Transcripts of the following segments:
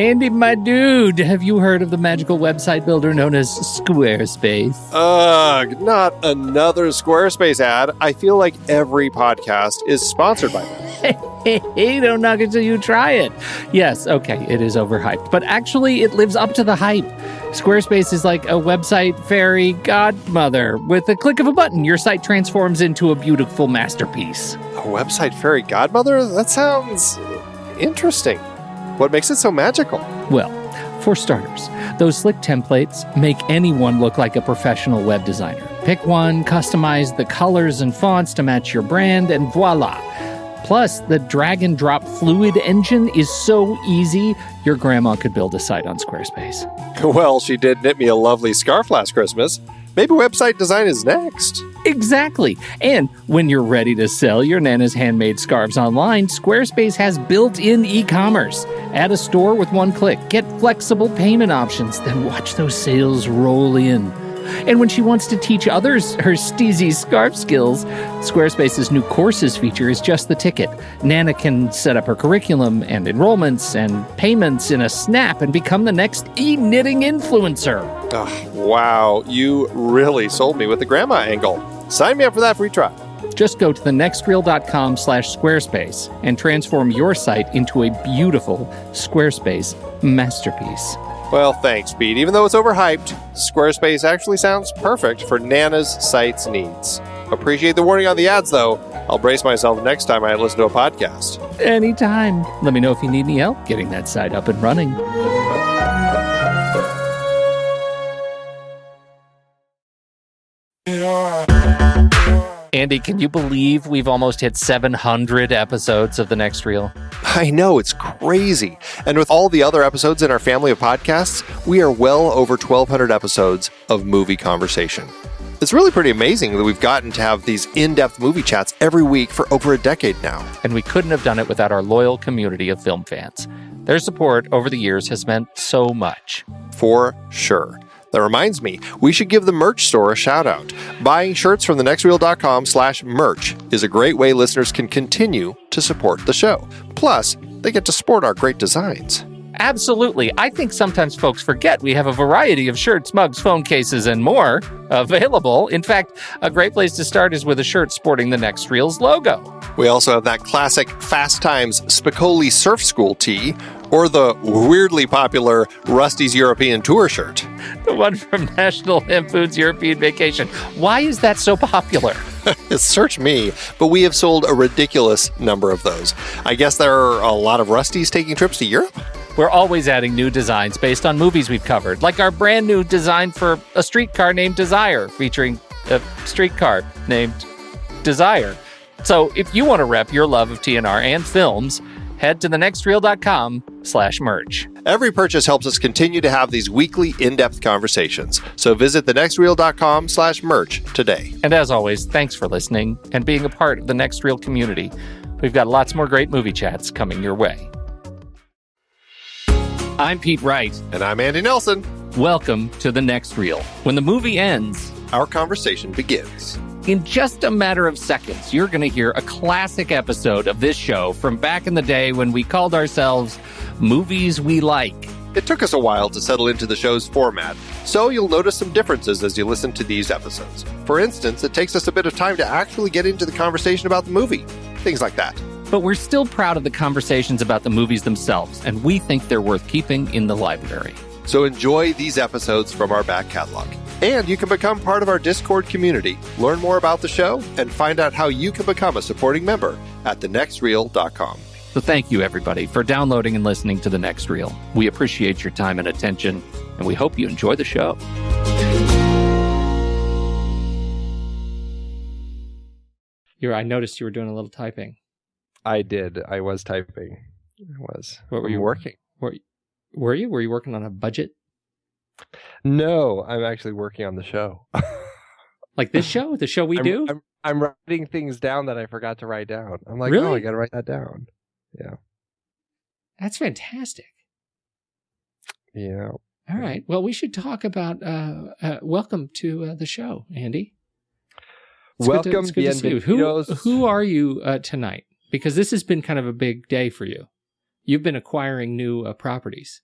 Andy, my dude, have you heard of the magical website builder known as Squarespace? Ugh, not another Squarespace ad. I feel like every podcast is sponsored by them. Hey, don't knock it till you try it. Yes, okay, it is overhyped, but actually it lives up to the hype. Squarespace is like a website fairy godmother. With a click of a button, your site transforms into a beautiful masterpiece. A website fairy godmother? That sounds interesting. What makes it so magical? Well, for starters, those slick templates make anyone look like a professional web designer. Pick one, customize the colors and fonts to match your brand, and voila. Plus, the drag and drop fluid engine is so easy, your grandma could build a site on Squarespace. Well, she did knit me a lovely scarf last Christmas. Maybe website design is next. Exactly. And when you're ready to sell your Nana's handmade scarves online, Squarespace has built-in e-commerce. Add a store with one click. Get flexible payment options. Then watch those sales roll in. And when she wants to teach others her steezy scarf skills, Squarespace's new courses feature is just the ticket. Nana can set up her curriculum and enrollments and payments in a snap and become the next e-knitting influencer. Oh, wow, you really sold me with the grandma angle. Sign me up for that free trial. Just go to thenextreel.com/Squarespace and transform your site into a beautiful Squarespace masterpiece. Well, thanks, Pete. Even though it's overhyped, Squarespace actually sounds perfect for Nana's site's needs. Appreciate the warning on the ads, though. I'll brace myself next time I listen to a podcast. Anytime. Let me know if you need any help getting that site up and running. Andy, can you believe we've almost hit 700 episodes of The Next Reel? I know, it's crazy. And with all the other episodes in our family of podcasts, we are well over 1,200 episodes of movie conversation. It's really pretty amazing that we've gotten to have these in-depth movie chats every week for over a decade now. And we couldn't have done it without our loyal community of film fans. Their support over the years has meant so much. For sure. That reminds me, we should give the merch store a shout out. Buying shirts from thenextreel.com/merch is a great way listeners can continue to support the show. Plus, they get to sport our great designs. Absolutely. I think sometimes folks forget we have a variety of shirts, mugs, phone cases, and more available. In fact, a great place to start is with a shirt sporting the Next Reel's logo. We also have that classic Fast Times Spicoli Surf School tee, or the weirdly popular Rusty's European Tour shirt. The one from National Lampoon's European Vacation. Why is that so popular? Search me, but we have sold a ridiculous number of those. I guess there are a lot of Rustys taking trips to Europe? We're always adding new designs based on movies we've covered, like our brand new design for a streetcar named Desire, featuring a streetcar named Desire. So if you want to rep your love of TNR and films, head to thenextreel.com/merch. Every purchase helps us continue to have these weekly in-depth conversations. So visit thenextreel.com/merch today. And as always, thanks for listening and being a part of the Next Reel community. We've got lots more great movie chats coming your way. I'm Pete Wright. And I'm Andy Nelson. Welcome to The Next Reel. When the movie ends, our conversation begins. In just a matter of seconds, you're going to hear a classic episode of this show from back in the day when we called ourselves Movies We Like. It took us a while to settle into the show's format, so you'll notice some differences as you listen to these episodes. For instance, it takes us a bit of time to actually get into the conversation about the movie. Things like that. But we're still proud of the conversations about the movies themselves, and we think they're worth keeping in the library. So enjoy these episodes from our back catalog. And you can become part of our Discord community, learn more about the show, and find out how you can become a supporting member at thenextreel.com. So thank you, everybody, for downloading and listening to The Next Reel. We appreciate your time and attention, and we hope you enjoy the show. I noticed you were doing a little typing. I did. I was typing. I was. What were you working? Were you? Were you working on a budget? No, I'm actually working on the show. Like this show? The show we do? I'm writing things down that I forgot to write down. I'm like, really? Oh, I got to write that down. Yeah. That's fantastic. Yeah. All right. Well, we should talk about welcome to the show, Andy. Welcome, it's good to see you. Who are you tonight? Because this has been kind of a big day for you. You've been acquiring new properties.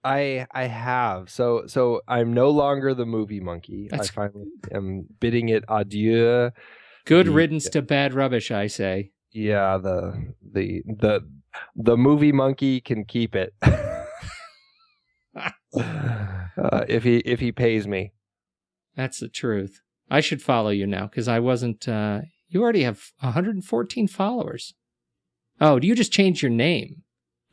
I have. So I'm no longer the movie monkey. That's- I finally am bidding it adieu. Good riddance to bad rubbish, I say. Yeah, the movie monkey can keep it. If he pays me. That's the truth. I should follow you now because I wasn't. You already have 114 followers. Oh, do you just change your name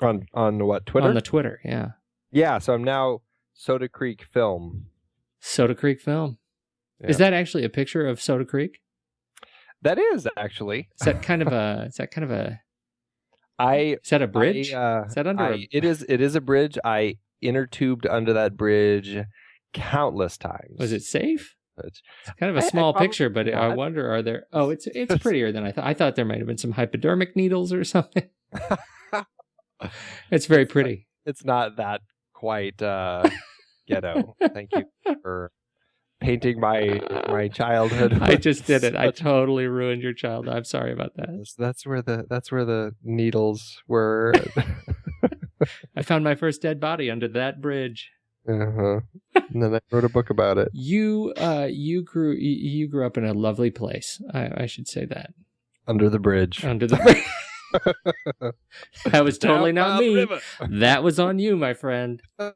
On what, Twitter? on the Twitter? Yeah, Yeah, so I'm now Soda Creek Film. Soda Creek Film. Yeah. Is that actually a picture of Soda Creek? That is actually. Is that kind of a? Is that kind of a? Is that a bridge? Is that under? It is a bridge. I inner tubed under that bridge countless times. Was it safe? It's kind of a small probably picture, but not. I wonder, are there... Oh, it's prettier than I thought. I thought there might have been some hypodermic needles or something. It's very pretty. It's not that quite ghetto. Thank you for painting my childhood. I just did it. I totally ruined your childhood. I'm sorry about that. That's where the needles were. I found my first dead body under that bridge. Uh-huh. And then I wrote a book about it. You grew up in a lovely place. I should say that. Under the bridge. Under the bridge. That was totally not me. That was on you, my friend. That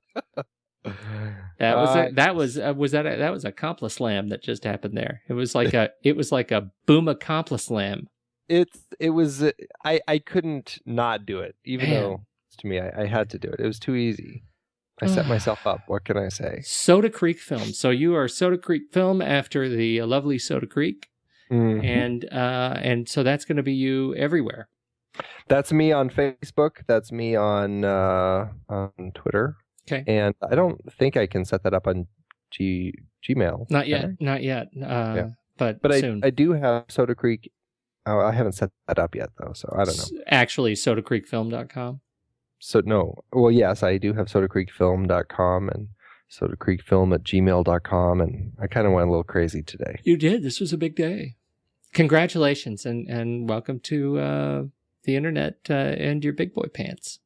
was a Compla Slam that just happened there. It was like a boom Compla Slam. It was I couldn't not do it, even though to me I had to do it. It was too easy. I set myself up. What can I say? Soda Creek Film. So you are Soda Creek Film after the lovely Soda Creek, and so that's going to be you everywhere. That's me on Facebook. That's me on Twitter. Okay. And I don't think I can set that up on Gmail. Not yet. But soon. I do have Soda Creek. Oh, I haven't set that up yet though, so I don't know. Actually, sodacreekfilm.com. So no. Well, yes, I do have sodacreekfilm.com and sodacreekfilm@gmail.com, and I kind of went a little crazy today. You did. This was a big day. Congratulations and welcome to the internet and your big boy pants.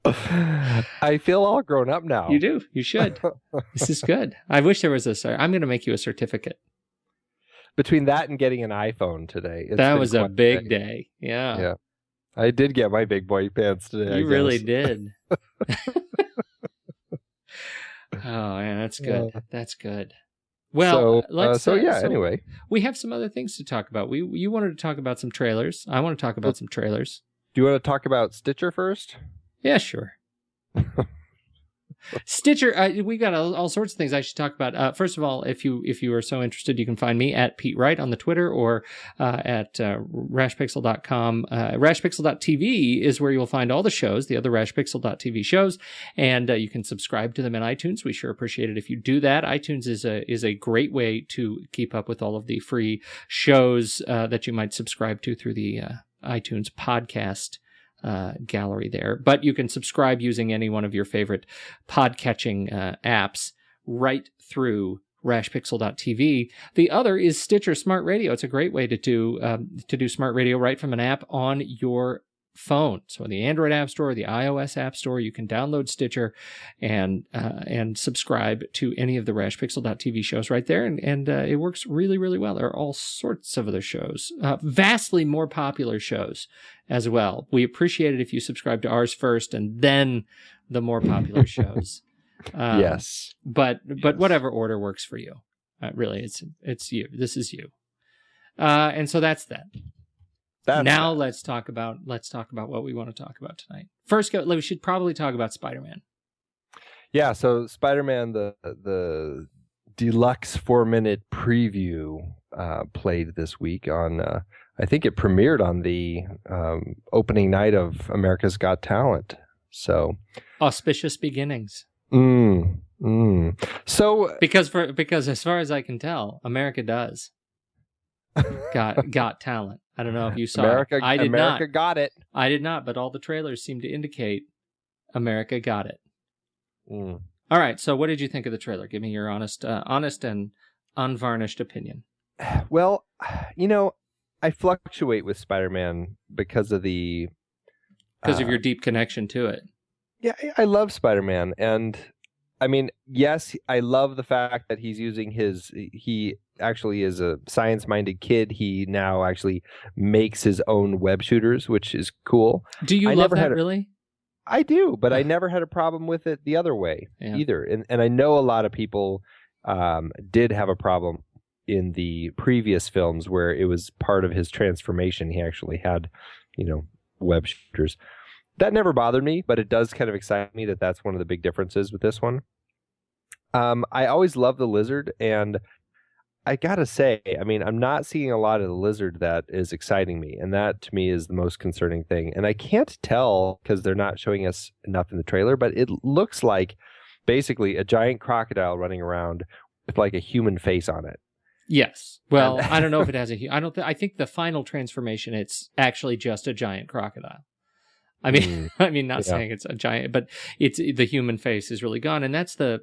I feel all grown up now. You do. You should. This is good. I wish there was I'm going to make you a certificate. Between that and getting an iPhone today. That was a big day. Yeah. Yeah. I did get my big boy pants today. You really did. Oh, man, that's good. That's good. Well, anyway. We have some other things to talk about. You wanted to talk about some trailers. I want to talk about some trailers. Do you want to talk about Stitcher first? Yeah, sure. Stitcher, we got all sorts of things I should talk about. First of all, if you are so interested, you can find me at Pete Wright on the Twitter or at rashpixel.com. Rashpixel.tv is where you'll find all the shows, the other rashpixel.tv shows, and you can subscribe to them in iTunes. We sure appreciate it if you do that. iTunes is a great way to keep up with all of the free shows that you might subscribe to through the iTunes podcast gallery there. But you can subscribe using any one of your favorite podcatching apps right through rashpixel.tv. The other is Stitcher Smart Radio. It's a great way to do smart radio right from an app on your phone. So in the Android App Store, the iOS App Store, you can download Stitcher and subscribe to any of the rashpixel.tv shows right there. And it works really, really well. There are all sorts of other shows, vastly more popular shows as well. We appreciate it if you subscribe to ours first and then the more popular shows. Yes. But whatever order works for you. Really, it's you. This is you. And so that's that. Let's talk about what we want to talk about tonight. First, we should probably talk about Spider-Man. Yeah, so Spider-Man, the deluxe 4-minute preview played this week on. I think it premiered on the opening night of America's Got Talent. So auspicious beginnings. So because as far as I can tell, America does got talent. I don't know if you saw America, it. I did America not. got it. I did not, but all the trailers seem to indicate America got it. All right, so what did you think of the trailer? Give me your honest and unvarnished opinion. Well, I fluctuate with Spider-Man because of the because of your deep connection to it. Yeah, I love Spider-Man, and I mean, yes, I love the fact that he's using he actually is a science-minded kid. He now actually makes his own web shooters, which is cool. Do you love that, really? I do, but I never had a problem with it the other way either. And I know a lot of people did have a problem in the previous films where it was part of his transformation. He actually had, web shooters. That never bothered me, but it does kind of excite me that that's one of the big differences with this one. I always love the lizard, and I gotta say, I mean, I'm not seeing a lot of the lizard that is exciting me, and that to me is the most concerning thing. And I can't tell because they're not showing us enough in the trailer, but it looks like basically a giant crocodile running around with like a human face on it. Yes. Well, I don't know if it has I think the final transformation, it's actually just a giant crocodile. I mean, not saying it's a giant, but it's the human face is really gone, and that's the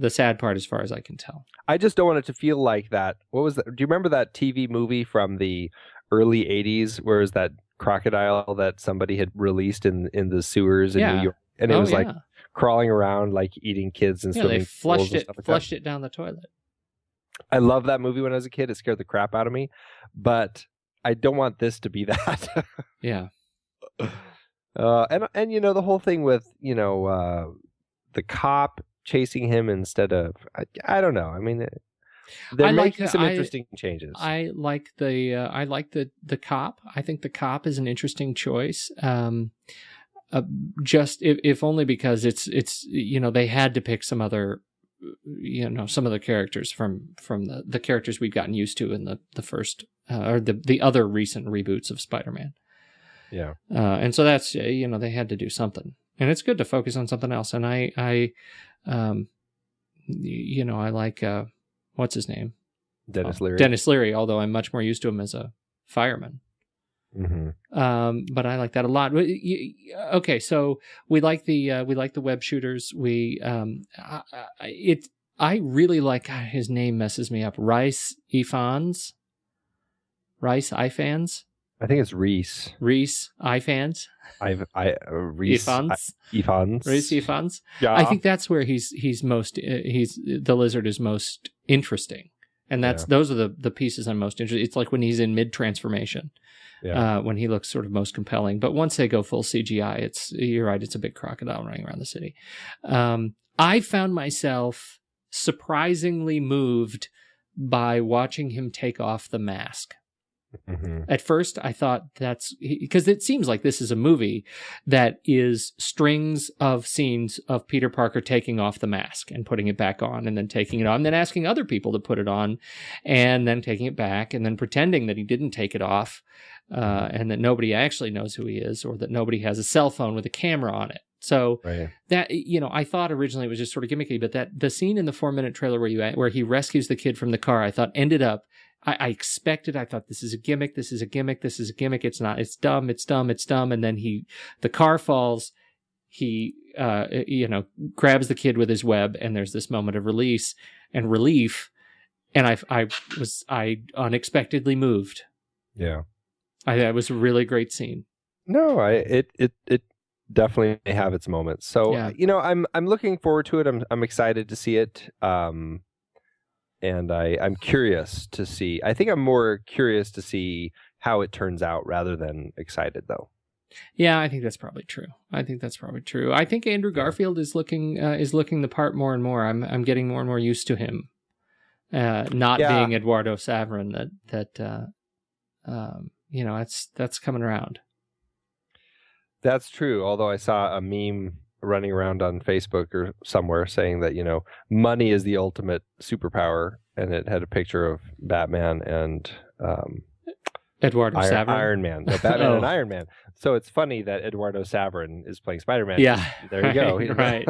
sad part as far as I can tell. I just don't want it to feel like that. What was that? Do you remember that TV movie from the early 80s where it was that crocodile that somebody had released in the sewers in New York, and it was like crawling around like eating kids and swimming. They flushed it down the toilet. I love that movie when I was a kid. It scared the crap out of me, but I don't want this to be that. Yeah. And the whole thing with the cop chasing him instead of I don't know. I mean, they're making some interesting changes. I like the cop. I think the cop is an interesting choice. Just if only because it's they had to pick some other characters from the characters we've gotten used to in the first or the other recent reboots of Spider-Man. Yeah. And so that's they had to do something, and it's good to focus on something else. And I like what's his name, Dennis Leary. Dennis Leary, although I'm much more used to him as a fireman. Mm-hmm. But I like that a lot. Okay, so we like the web shooters. I really like his name messes me up. Rhys Ifans. I think it's Rhys. Rhys Ifans. Rhys Ifans. Yeah. I think that's where he's the lizard is most interesting. And those are the pieces I'm most interested in. It's like when he's in mid-transformation, when he looks sort of most compelling. But once they go full CGI, you're right, it's a big crocodile running around the city. I found myself surprisingly moved by watching him take off the mask. Mm-hmm. At first, I thought that's because it seems like this is a movie that is strings of scenes of Peter Parker taking off the mask and putting it back on and then taking it on, and then asking other people to put it on and then taking it back and then pretending that he didn't take it off and that nobody actually knows who he is or that nobody has a cell phone with a camera on it. So that, I thought originally it was just sort of gimmicky, but that the scene in the 4-minute trailer where he rescues the kid from the car, I thought ended up, I expected, I thought this is a gimmick. It's not, it's dumb. And then the car falls, he, grabs the kid with his web, and there's this moment of release and relief. And I was unexpectedly moved. Yeah. That was a really great scene. No, it definitely may have its moments. So, I'm looking forward to it. I'm excited to see it. And I'm curious to see. I think I'm more curious to see how it turns out rather than excited, though. Yeah, I think that's probably true. I think Andrew Garfield is looking the part more and more. I'm getting more and more used to him not being Eduardo Saverin. That's coming around. That's true. Although I saw a meme running around on Facebook or somewhere saying that, money is the ultimate superpower, and it had a picture of Batman and Eduardo Saverin. Iron Man. No, Batman and Iron Man. So it's funny that Eduardo Saverin is playing Spider-Man. Yeah. There you go. Right.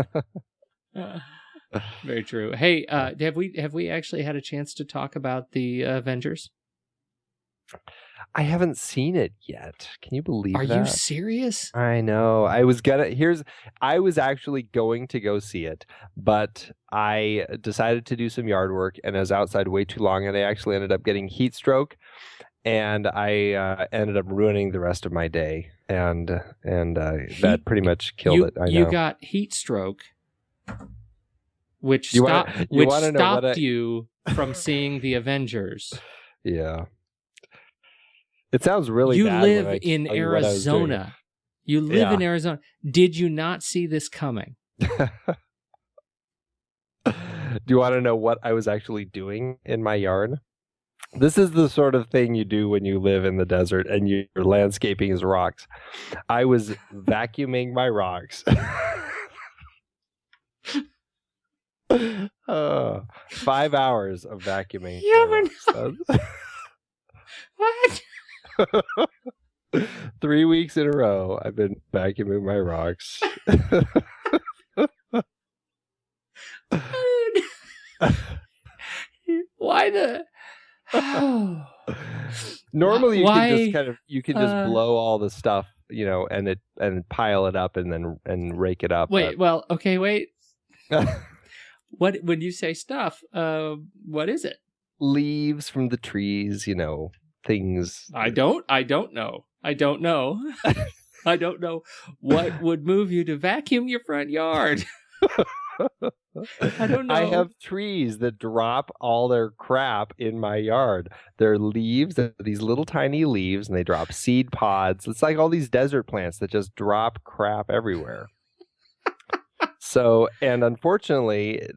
Very true. Hey, have we actually had a chance to talk about the Avengers? I haven't seen it yet. Can you believe that? Are you serious? I know. I was actually going to go see it, but I decided to do some yard work, and I was outside way too long, and I actually ended up getting heat stroke. and I ended up ruining the rest of my day, and that pretty much killed it. I know. You got heat stroke, which stopped you from seeing the Avengers. Yeah. It sounds really you bad. Live in Arizona. You live in Arizona. Did you not see this coming? Do you want to know what I was actually doing in my yard? This is the sort of thing you do when you live in the desert and your landscaping is rocks. I was vacuuming my rocks. 5 hours of vacuuming. What? 3 weeks in a row, I've been vacuuming my rocks. Why the? Normally, you can just blow all the stuff, and pile it up and rake it up. Wait. What when you say stuff? What is it? Leaves from the trees, things. I don't know. I don't know. I don't know what would move you to vacuum your front yard. I don't know. I have trees that drop all their crap in my yard. They're leaves, these little tiny leaves, and they drop seed pods. It's like all these desert plants that just drop crap everywhere. So, and unfortunately,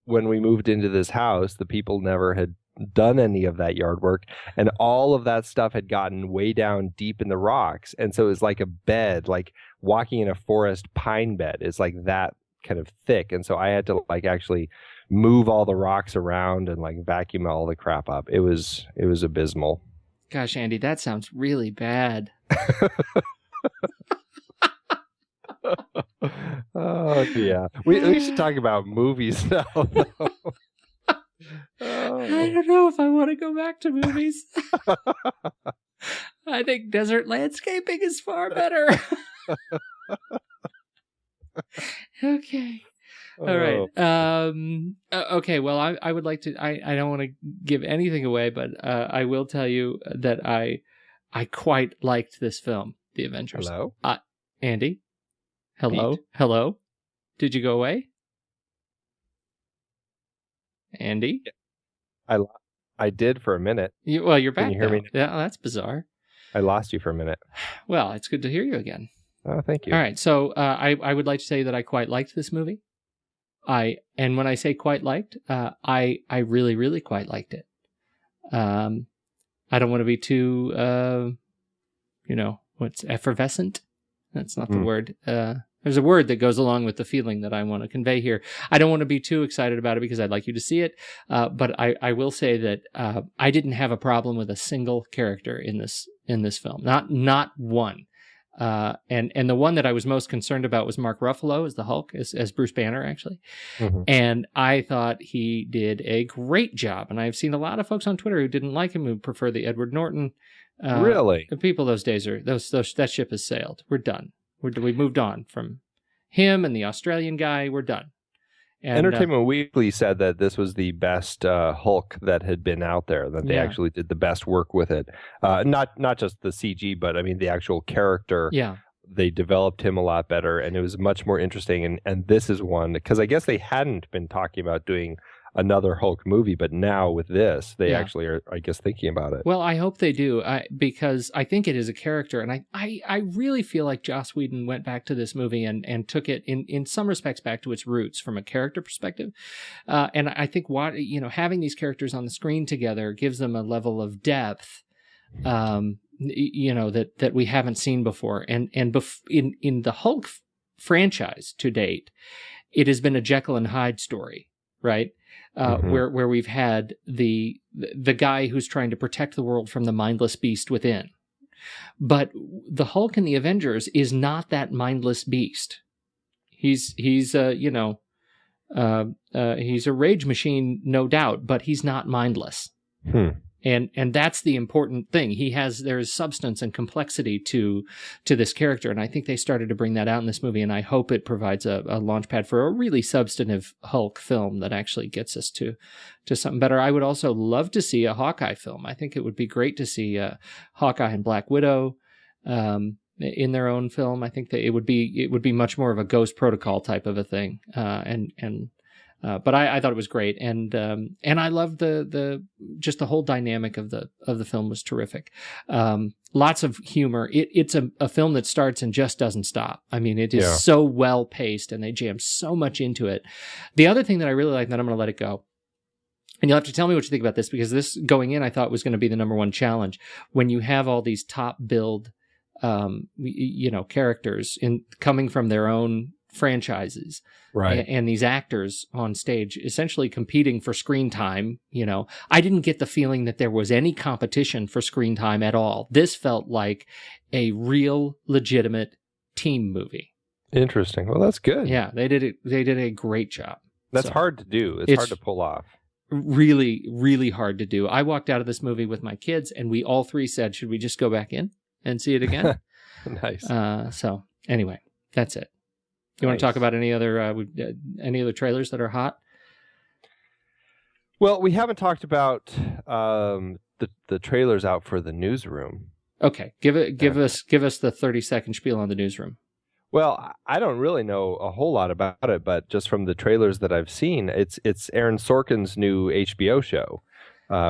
when we moved into this house, the people never had done any of that yard work, and all of that stuff had gotten way down deep in the rocks, and so it was like a bed, like walking in a forest pine bed. It's like that kind of thick, and so I had to actually move all the rocks around and vacuum all the crap up. It was abysmal. Gosh, Andy, that sounds really bad. Oh yeah, we should talk about movies now. I don't know if I want to go back to movies. I think desert landscaping is far better. Okay. All right. Okay. Well, I would like to. I don't want to give anything away, but I will tell you that I quite liked this film, The Avengers. Hello, Andy. Hello. Pete? Hello. Did you go away, Andy? I did for a minute. You're back. Can you hear me now? Yeah, that's bizarre. I lost you for a minute. Well, it's good to hear you again. Oh, thank you. All right, so I would like to say that I quite liked this movie. And when I say quite liked, I really, really quite liked it. I don't want to be too, what's effervescent? That's not the word. There's a word that goes along with the feeling that I want to convey here. I don't want to be too excited about it because I'd like you to see it. But I will say that I didn't have a problem with a single character in this film. Not one. And the one that I was most concerned about was Mark Ruffalo as the Hulk, as Bruce Banner, actually. Mm-hmm. And I thought he did a great job. And I've seen a lot of folks on Twitter who didn't like him, who prefer the Edward Norton. Really? The people those days are, that ship has sailed. We're done. We moved on from him and the Australian guy. We're done. And, Entertainment Weekly said that this was the best Hulk that had been out there, that they actually did the best work with it. Not just the CG, but I mean the actual character. Yeah. They developed him a lot better, and it was much more interesting. And this is one, because I guess they hadn't been talking about doing another Hulk movie, but now with this, they actually are, I guess, thinking about it. Well, I hope they do, because I think it is a character, and I really feel like Joss Whedon went back to this movie and took it in some respects back to its roots from a character perspective. And I think having these characters on the screen together gives them a level of depth, that we haven't seen before. And in the Hulk franchise to date, it has been a Jekyll and Hyde story, right? Where we've had the guy who's trying to protect the world from the mindless beast within. But the Hulk in the Avengers is not that mindless beast. He's a rage machine, no doubt, but he's not mindless. And that's the important thing. There's substance and complexity to this character. And I think they started to bring that out in this movie. And I hope it provides a launch pad for a really substantive Hulk film that actually gets us to something better. I would also love to see a Hawkeye film. I think it would be great to see Hawkeye and Black Widow in their own film. I think that it would be much more of a Ghost Protocol type of a thing. But I thought it was great, and I loved just the whole dynamic of the film was terrific. Lots of humor. It's a film that starts and just doesn't stop. I mean, it is so well paced, and they jam so much into it. The other thing that I really like, that I'm going to let it go, and you'll have to tell me what you think about this, because this going in, I thought was going to be the number one challenge when you have all these top billed, characters coming from their own franchises, right? And these actors on stage essentially competing for screen time. I didn't get the feeling that there was any competition for screen time at all. This felt like a real legitimate team movie. Interesting. Well, that's good. Yeah, they did a great job. That's hard to do. It's hard to pull off. Really, really hard to do. I walked out of this movie with my kids, and we all three said, should we just go back in and see it again? Nice. So anyway, that's it. You want to talk about any other trailers that are hot? Well, we haven't talked about the trailers out for the Newsroom. Okay, give us the 30-second spiel on the Newsroom. Well, I don't really know a whole lot about it, but just from the trailers that I've seen, it's Aaron Sorkin's new HBO show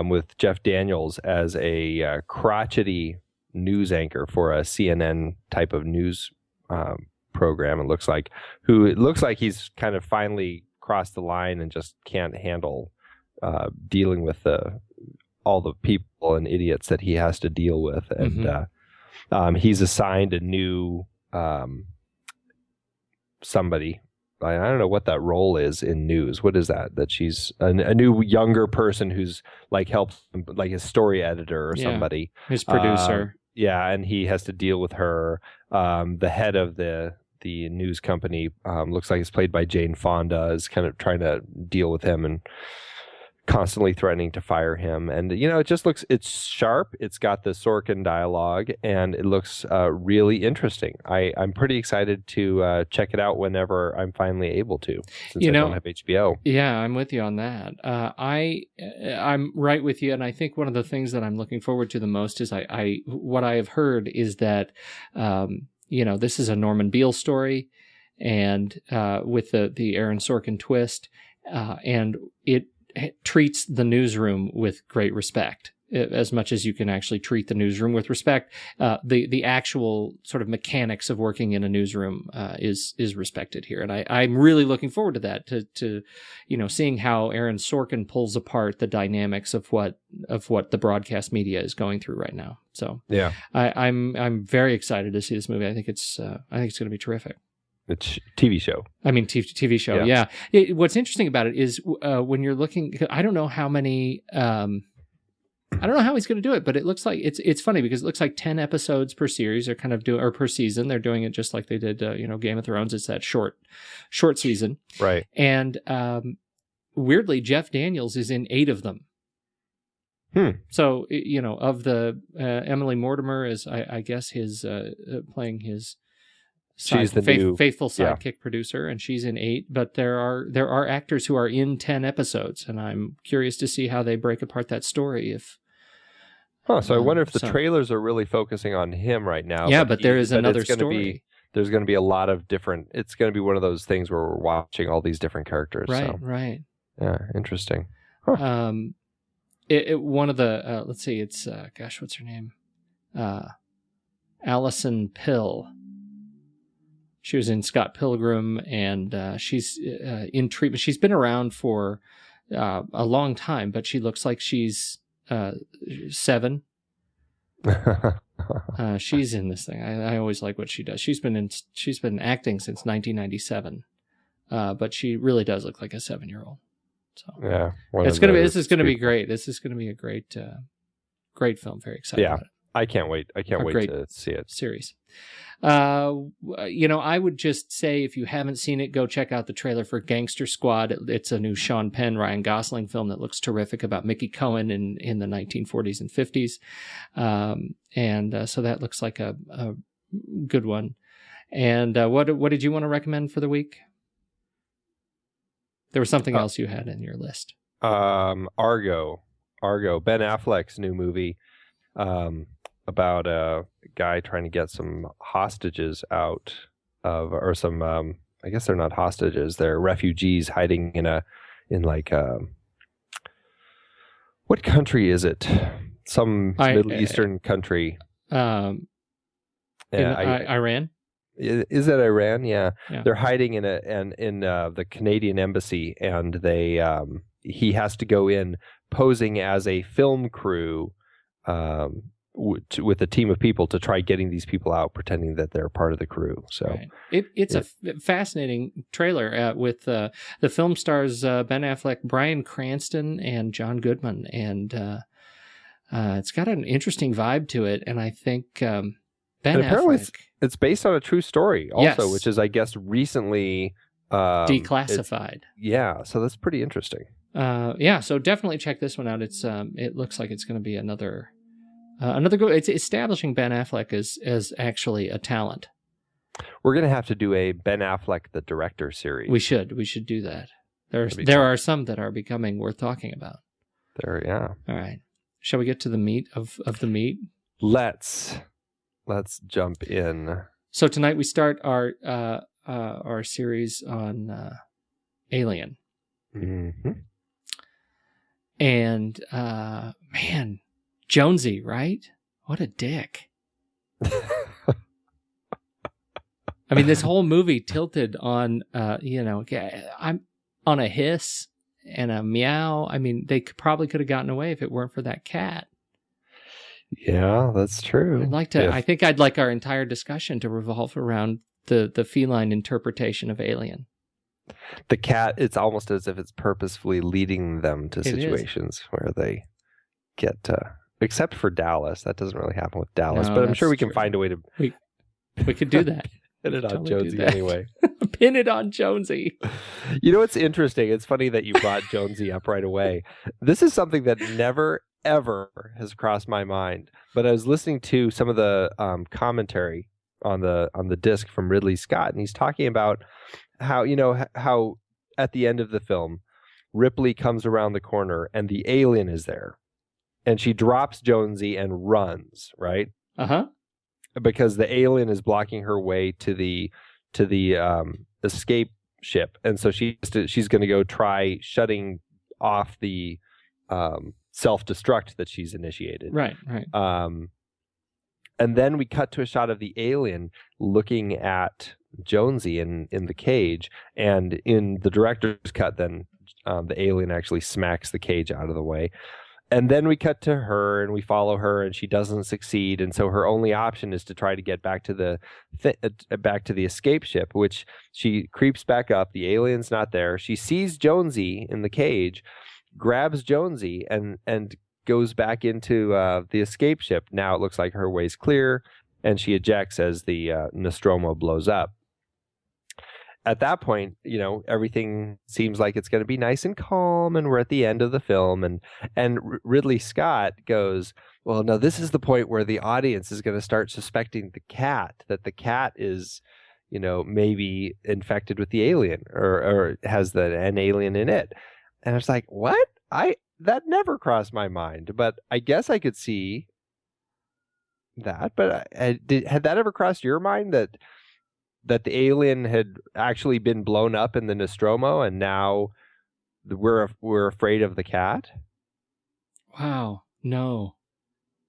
with Jeff Daniels as a crotchety news anchor for a CNN type of news program. It looks like he's kind of finally crossed the line and just can't handle dealing with all the people and idiots that he has to deal with, and he's assigned a new somebody. I don't know what that role is in news. What is that? That she's a new younger person who's like helps, like a story editor or somebody, his producer. And he has to deal with her. The head of the news company looks like it's played by Jane Fonda, is kind of trying to deal with him and constantly threatening to fire him. And it just it's sharp. It's got the Sorkin dialogue, and it looks really interesting. I'm pretty excited to check it out whenever I'm finally able to, since I don't have HBO. Yeah, I'm with you on that. I'm right with you, and I think one of the things that I'm looking forward to the most is what I have heard is that this is a Norman Beale story, and with the Aaron Sorkin twist, and it treats the Newsroom with great respect, as much as you can actually treat the Newsroom with respect. The actual sort of mechanics of working in a newsroom is respected here, and I'm really looking forward to that. To seeing how Aaron Sorkin pulls apart the dynamics of what the broadcast media is going through right now. So yeah, I'm very excited to see this movie. I think it's going to be terrific. It's TV show. I mean, TV show. Yeah. What's interesting about it is when you're looking, I don't know how many, I don't know how he's going to do it, but it looks like it's funny because it looks like 10 episodes per series are kind of or per season. They're doing it just like they did, Game of Thrones. It's that short season. Right. And weirdly, Jeff Daniels is in 8 of them. So, of the Emily Mortimer is, I guess, his playing his she's the new faithful sidekick producer, and she's in 8. But there are actors who are in 10 episodes, and I'm curious to see how they break apart that story. So I wonder if the trailers are really focusing on him right now. Yeah, but there is another story. There's going to be a lot of different. It's going to be one of those things where we're watching all these different characters. Right. Yeah, interesting. One of the let's see, it's what's her name? Allison Pill. She was in Scott Pilgrim, and she's in treatment. She's been around for a long time, but she looks like she's 7. She's in this thing. I always like what she does. She's been acting since 1997, but she really does look like a 7-year-old. So yeah, this is gonna be great. This is gonna be a great film. Very excited about it. I can't wait. I can't wait great to see it. series. I would just say if you haven't seen it, go check out the trailer for Gangster Squad. It's a new Sean Penn, Ryan Gosling film that looks terrific about Mickey Cohen in the 1940s and 50s. So that looks like a good one. And what did you want to recommend for the week? There was something else you had in your list. Argo, Ben Affleck's new movie. About a guy trying to get some hostages out of, or some, I guess they're not hostages, they're refugees hiding what country is it? Some Middle Eastern country. Iran? Is it Iran? Yeah. They're hiding in the Canadian embassy, and he has to go in posing as a film crew, with a team of people to try getting these people out, pretending that they're part of the crew. So right. It's a fascinating trailer with the film stars Ben Affleck, Bryan Cranston, and John Goodman, and it's got an interesting vibe to it. And I think Ben Affleck. It's based on a true story, also, yes. which is, I guess, recently declassified. So that's pretty interesting. So definitely check this one out. It looks like it's going to be another good. It's establishing Ben Affleck as actually a talent. We're going to have to do a Ben Affleck the director series. We should do that. There are some that are becoming worth talking about. Yeah. All right. Shall we get to the meat of the meat? Let's jump in. So tonight we start our series on Alien. Mm-hmm. And man, Jonesy, right? What a dick. I mean, this whole movie tilted on, I'm on a hiss and a meow. I mean, they probably could have gotten away if it weren't for that cat. Yeah, that's true. I think I'd like our entire discussion to revolve around the feline interpretation of Alien. The cat, it's almost as if it's purposefully leading them to situations where they get, except for Dallas. That doesn't really happen with Dallas, but I'm sure we can find a way to... We could do that. Pin it on Jonesy anyway. Pin it on Jonesy. You know what's interesting? It's funny that you brought Jonesy up right away. This is something that never, ever has crossed my mind. But I was listening to some of the commentary on the disc from Ridley Scott, and he's talking about how at the end of the film, Ripley comes around the corner and the alien is there. And she drops Jonesy and runs, right? Uh-huh. Because the alien is blocking her way to the escape ship, and so she's going to go try shutting off the self-destruct that she's initiated. Right. And then we cut to a shot of the alien looking at Jonesy in the cage, and in the director's cut, then the alien actually smacks the cage out of the way. And then we cut to her, and we follow her, and she doesn't succeed, and so her only option is to try to get back to the escape ship, which she creeps back up. The alien's not there. She sees Jonesy in the cage, grabs Jonesy, and goes back into the escape ship. Now it looks like her way's clear, and she ejects as the Nostromo blows up. At that point, everything seems like it's going to be nice and calm, and we're at the end of the film, and Ridley Scott goes, well, no, this is the point where the audience is going to start suspecting that the cat is, maybe infected with the alien or has an alien in it. And I was like, what? That never crossed my mind, but I guess I could see that. But had that ever crossed your mind that the alien had actually been blown up in the Nostromo, and now we're afraid of the cat? Wow. No,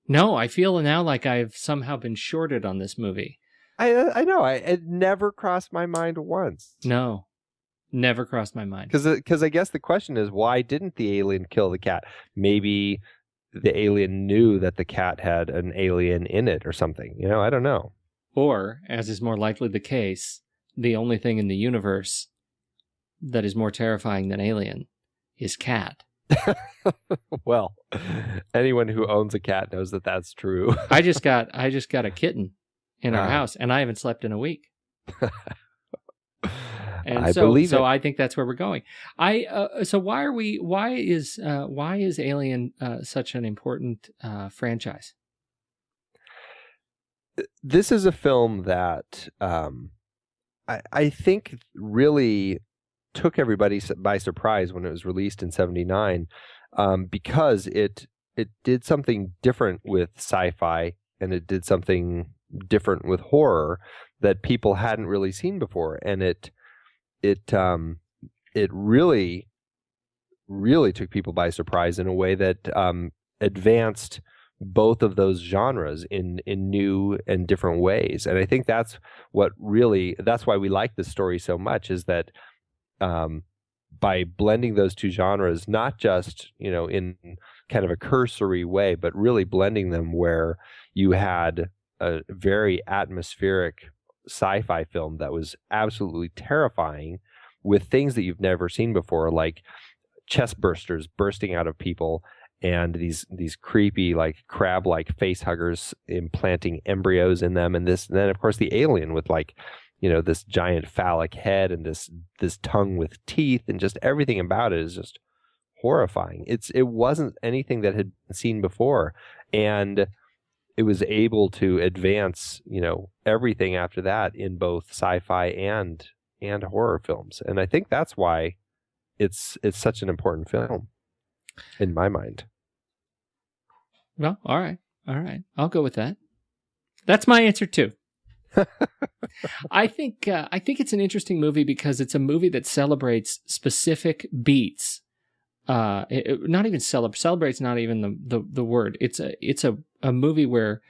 I feel now like I've somehow been shorted on this movie. I know. It never crossed my mind once. No, never crossed my mind. Because I guess the question is, why didn't the alien kill the cat? Maybe the alien knew that the cat had an alien in it or something. I don't know. Or, as is more likely the case, the only thing in the universe that is more terrifying than Alien is Cat. Well, anyone who owns a cat knows that that's true. I just got a kitten in our house, and I haven't slept in a week. And I believe it. I think that's where we're going. So why is Alien such an important franchise? This is a film that I think really took everybody by surprise when it was released in '79, because it did something different with sci-fi, and it did something different with horror that people hadn't really seen before, and it really took people by surprise in a way that advanced both of those genres in new and different ways. And I think that's why we like this story so much, is that by blending those two genres, not just, in kind of a cursory way, but really blending them where you had a very atmospheric sci-fi film that was absolutely terrifying, with things that you've never seen before, like chest bursters bursting out of people, and these creepy, like crab-like face huggers implanting embryos in them, and then of course the alien with this giant phallic head and this tongue with teeth, and just everything about it is just horrifying. It wasn't anything that had been seen before, and it was able to advance, everything after that in both sci-fi and horror films. And I think that's why it's such an important film in my mind. Well, all right. I'll go with that. That's my answer too. I think it's an interesting movie because it's a movie that celebrates specific beats. Not even celebrates. Not even the word. It's a movie where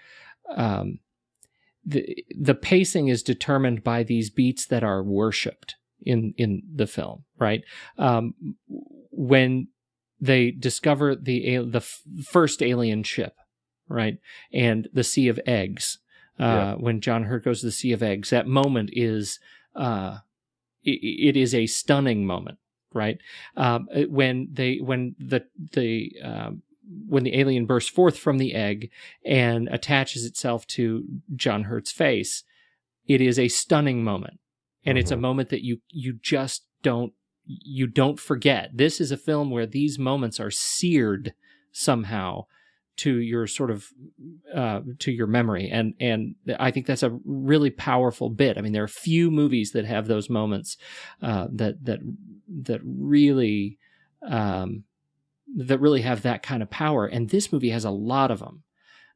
the pacing is determined by these beats that are worshipped in the film. Right. When they discover the first alien ship, right, and the Sea of Eggs. When John Hurt goes to the Sea of Eggs, that moment is it is a stunning moment, right? When the alien bursts forth from the egg and attaches itself to John Hurt's face, it is a stunning moment, and it's a moment that you just don't forget. This is a film where these moments are seared somehow to your sort of to your memory, and I think that's a really powerful bit. I mean, there are few movies that have those moments that really have that kind of power, and this movie has a lot of them.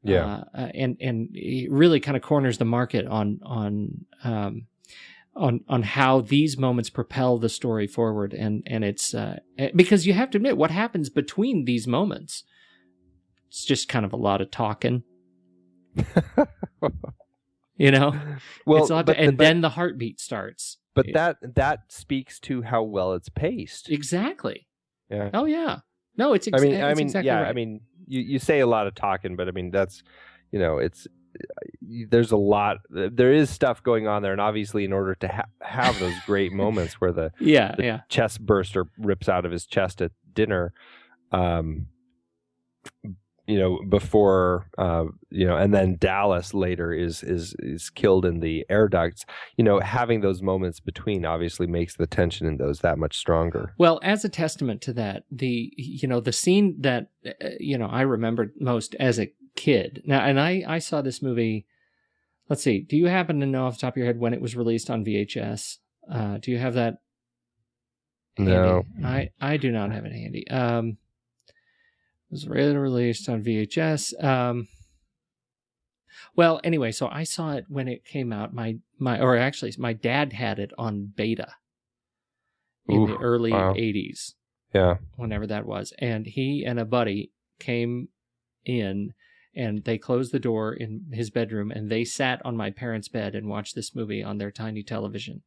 Yeah, and it really kind of corners the market on how these moments propel the story forward, and it's because you have to admit what happens between these moments. It's just kind of a lot of talking, Well, it's a lot then the heartbeat starts. But that speaks to how well it's paced. Exactly. Yeah. Oh yeah. No, it's. Exactly right. I mean, you say a lot of talking, but I mean that's, it's. There's a lot. There is stuff going on there, and obviously, in order to have those great moments where the chest burster rips out of his chest at dinner, before, and then Dallas later is killed in the air ducts, having those moments between obviously makes the tension in those that much stronger. Well, as a testament to that, the scene that, I remembered most as a kid. Now, and I saw this movie, let's see, do you happen to know off the top of your head when it was released on VHS? Do you have that handy? No. I do not have it handy. It was released on VHS. Well, anyway, so I saw it when it came out. My dad had it on beta in the early 80s. Yeah. Whenever that was. And he and a buddy came in and they closed the door in his bedroom and they sat on my parents' bed and watched this movie on their tiny television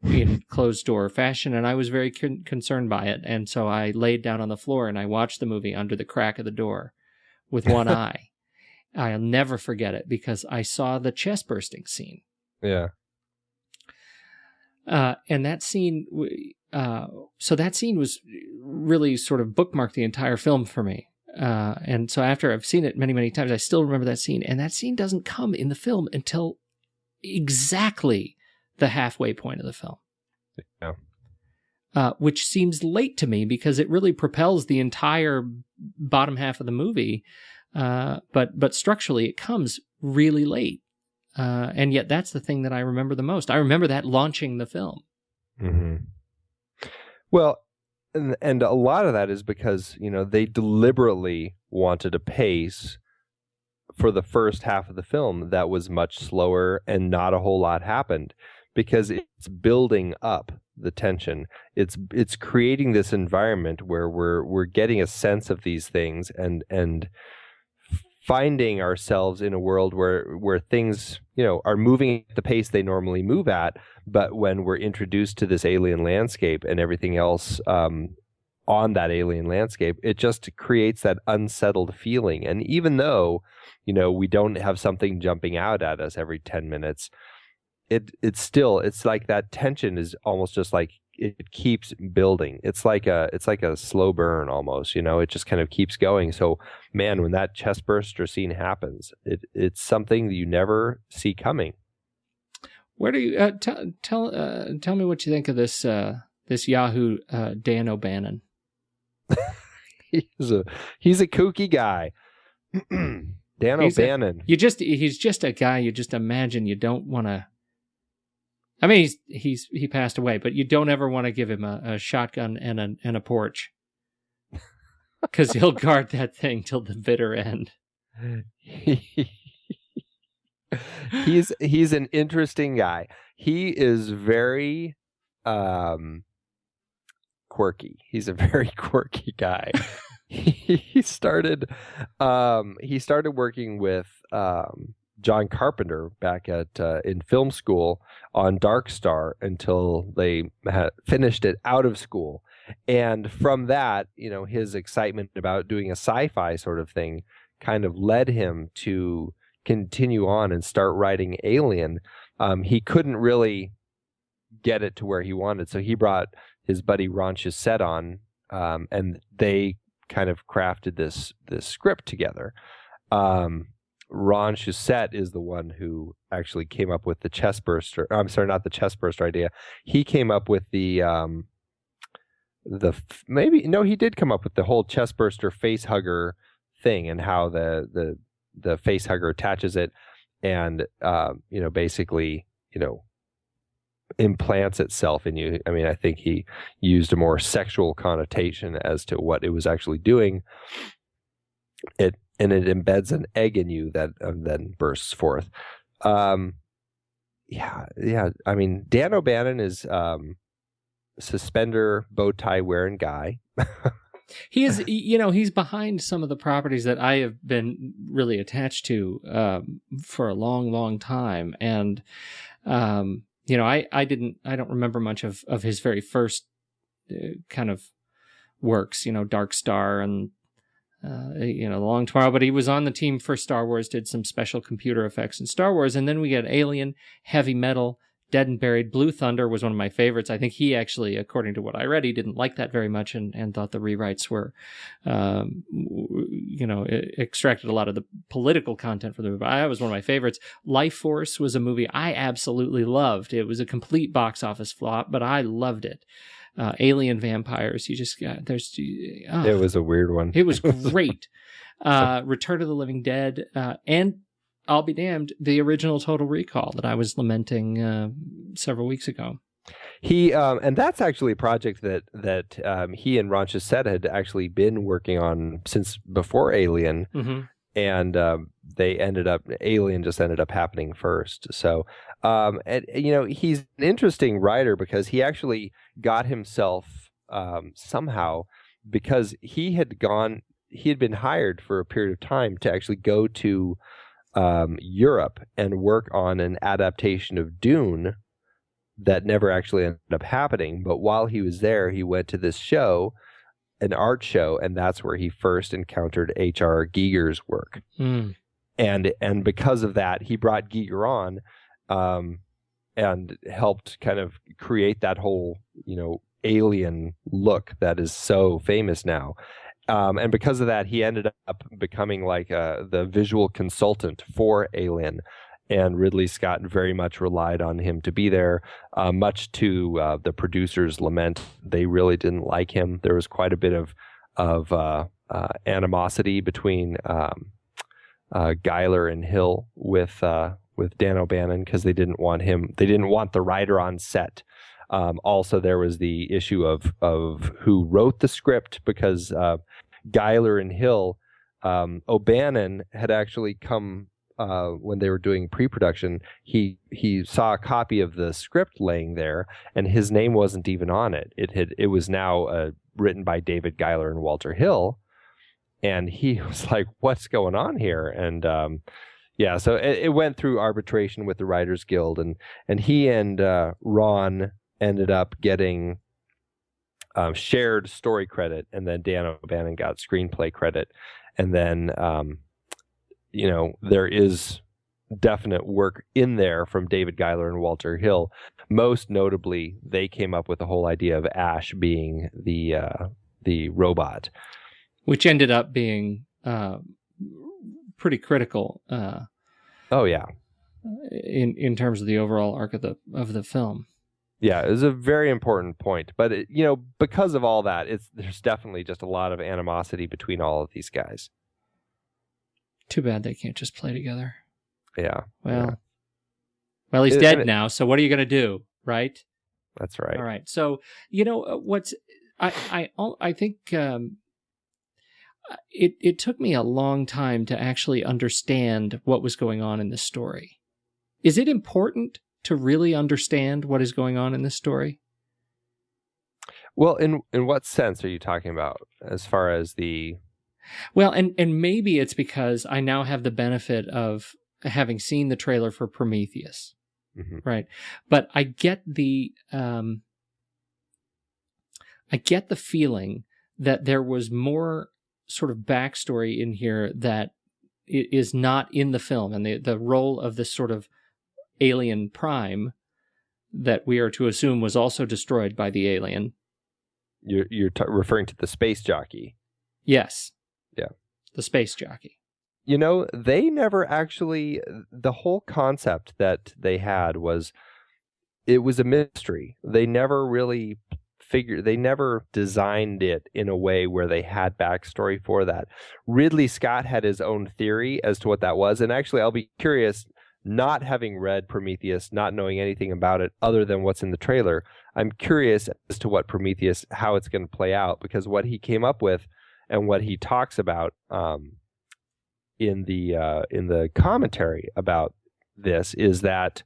in closed door fashion, and I was very concerned by it, and so I laid down on the floor and I watched the movie under the crack of the door with one eye. I'll never forget it because I saw the chest bursting scene. Yeah. And that scene, so that scene was really sort of bookmarked the entire film for me. And so after I've seen it many, many times, I still remember that scene. And that scene doesn't come in the film until exactly the halfway point of the film. Yeah. Which seems late to me because it really propels the entire bottom half of the movie. But structurally, it comes really late. And yet that's the thing that I remember the most. I remember that launching the film. Mm-hmm. Well, and a lot of that is because, they deliberately wanted a pace for the first half of the film that was much slower and not a whole lot happened because it's building up the tension. It's creating this environment where we're getting a sense of these things and finding ourselves in a world where things, are moving at the pace they normally move at, but when we're introduced to this alien landscape and everything else on that alien landscape, it just creates that unsettled feeling. And even though, we don't have something jumping out at us every 10 minutes, it's like that tension is almost just like it keeps building. It's like a slow burn almost, it just kind of keeps going. So man, when that chest burster scene happens, it's something that you never see coming. Where do you tell me what you think of this Yahoo Dan O'Bannon? He's a kooky guy. Dan O'Bannon. He's just a guy you just imagine you don't want to. I mean, he passed away, but you don't ever want to give him a shotgun and a porch because he'll guard that thing till the bitter end. He's an interesting guy. He is very quirky. He's a very quirky guy. He started working with John Carpenter back in film school on Dark Star until they had finished it out of school. And from that, his excitement about doing a sci-fi sort of thing kind of led him to continue on and start writing Alien. He couldn't really get it to where he wanted, so he brought his buddy Ron Shusett on, and they kind of crafted this script together. Ron Shusett is the one who actually came up with the chestburster. I'm sorry, not the chestburster idea. He came up with he did come up with the whole chestburster face hugger thing and how the face hugger attaches it and basically implants itself in you. I mean, I think he used a more sexual connotation as to what it was actually doing. It embeds an egg in you that then bursts forth. Yeah. I mean, Dan O'Bannon is suspender bow tie wearing guy. He is, he's behind some of the properties that I have been really attached to for a long, long time, and I don't remember much of his very first kind of works, Dark Star and Long Tomorrow, but he was on the team for Star Wars, did some special computer effects in Star Wars, and then we get Alien, Heavy Metal, Dead and Buried. Blue Thunder was one of my favorites. I think he actually, according to what I read, he didn't like that very much and thought the rewrites were, extracted a lot of the political content from the movie. That was one of my favorites. Life Force was a movie I absolutely loved. It was a complete box office flop, but I loved it. Alien Vampires. You just got it was a weird one. It was great. Return of the Living Dead, and I'll be damned, the original Total Recall that I was lamenting several weeks ago. He and that's actually a project that he and Ron Shusett had actually been working on since before Alien, and Alien just ended up happening first. So, he's an interesting writer because he actually got himself somehow, because he had been hired for a period of time to actually go to Europe and work on an adaptation of Dune that never actually ended up happening. But while he was there, he went to this show, an art show, and that's where he first encountered H.R. Giger's work. And because of that, he brought Giger on, and helped kind of create that whole, alien look that is so famous now. And because of that, he ended up becoming like the visual consultant for Alien. And Ridley Scott very much relied on him to be there, much to the producers' lament. They really didn't like him. There was quite a bit of animosity between Giler and Hill with Dan O'Bannon, because they didn't want him. They didn't want the writer on set. Also, there was the issue of who wrote the script, because Giler and Hill, O'Bannon had actually come when they were doing pre-production. He saw a copy of the script laying there, and his name wasn't even on it. It was now written by David Giler and Walter Hill, and he was like, "What's going on here?" And yeah, so it went through arbitration with the Writers Guild, and he and Ron ended up getting shared story credit, and then Dan O'Bannon got screenplay credit. And then, there is definite work in there from David Giler and Walter Hill. Most notably, they came up with the whole idea of Ash being the robot, which ended up being pretty critical. Oh yeah, in terms of the overall arc of the film. Yeah, it was a very important point. But because of all that, there's definitely just a lot of animosity between all of these guys. Too bad they can't just play together. Yeah. Well, he's dead now. So what are you going to do, right? That's right. All right. So I think it took me a long time to actually understand what was going on in this story. Is it important to really understand what is going on in this story? Well, in what sense are you talking about, as far as the... Well, and maybe it's because I now have the benefit of having seen the trailer for Prometheus, right? But I get the feeling that there was more sort of backstory in here that is not in the film, and the role of this sort of alien prime that we are to assume was also destroyed by the alien. You're referring to the space jockey. Yes. Yeah. The space jockey. They never actually, the whole concept that they had was, it was a mystery. They never really they never designed it in a way where they had backstory for that. Ridley Scott had his own theory as to what that was. And actually, I'll be curious, not having read Prometheus, not knowing anything about it other than what's in the trailer, I'm curious as to what Prometheus, how it's going to play out, because what he came up with and what he talks about in the commentary about this is that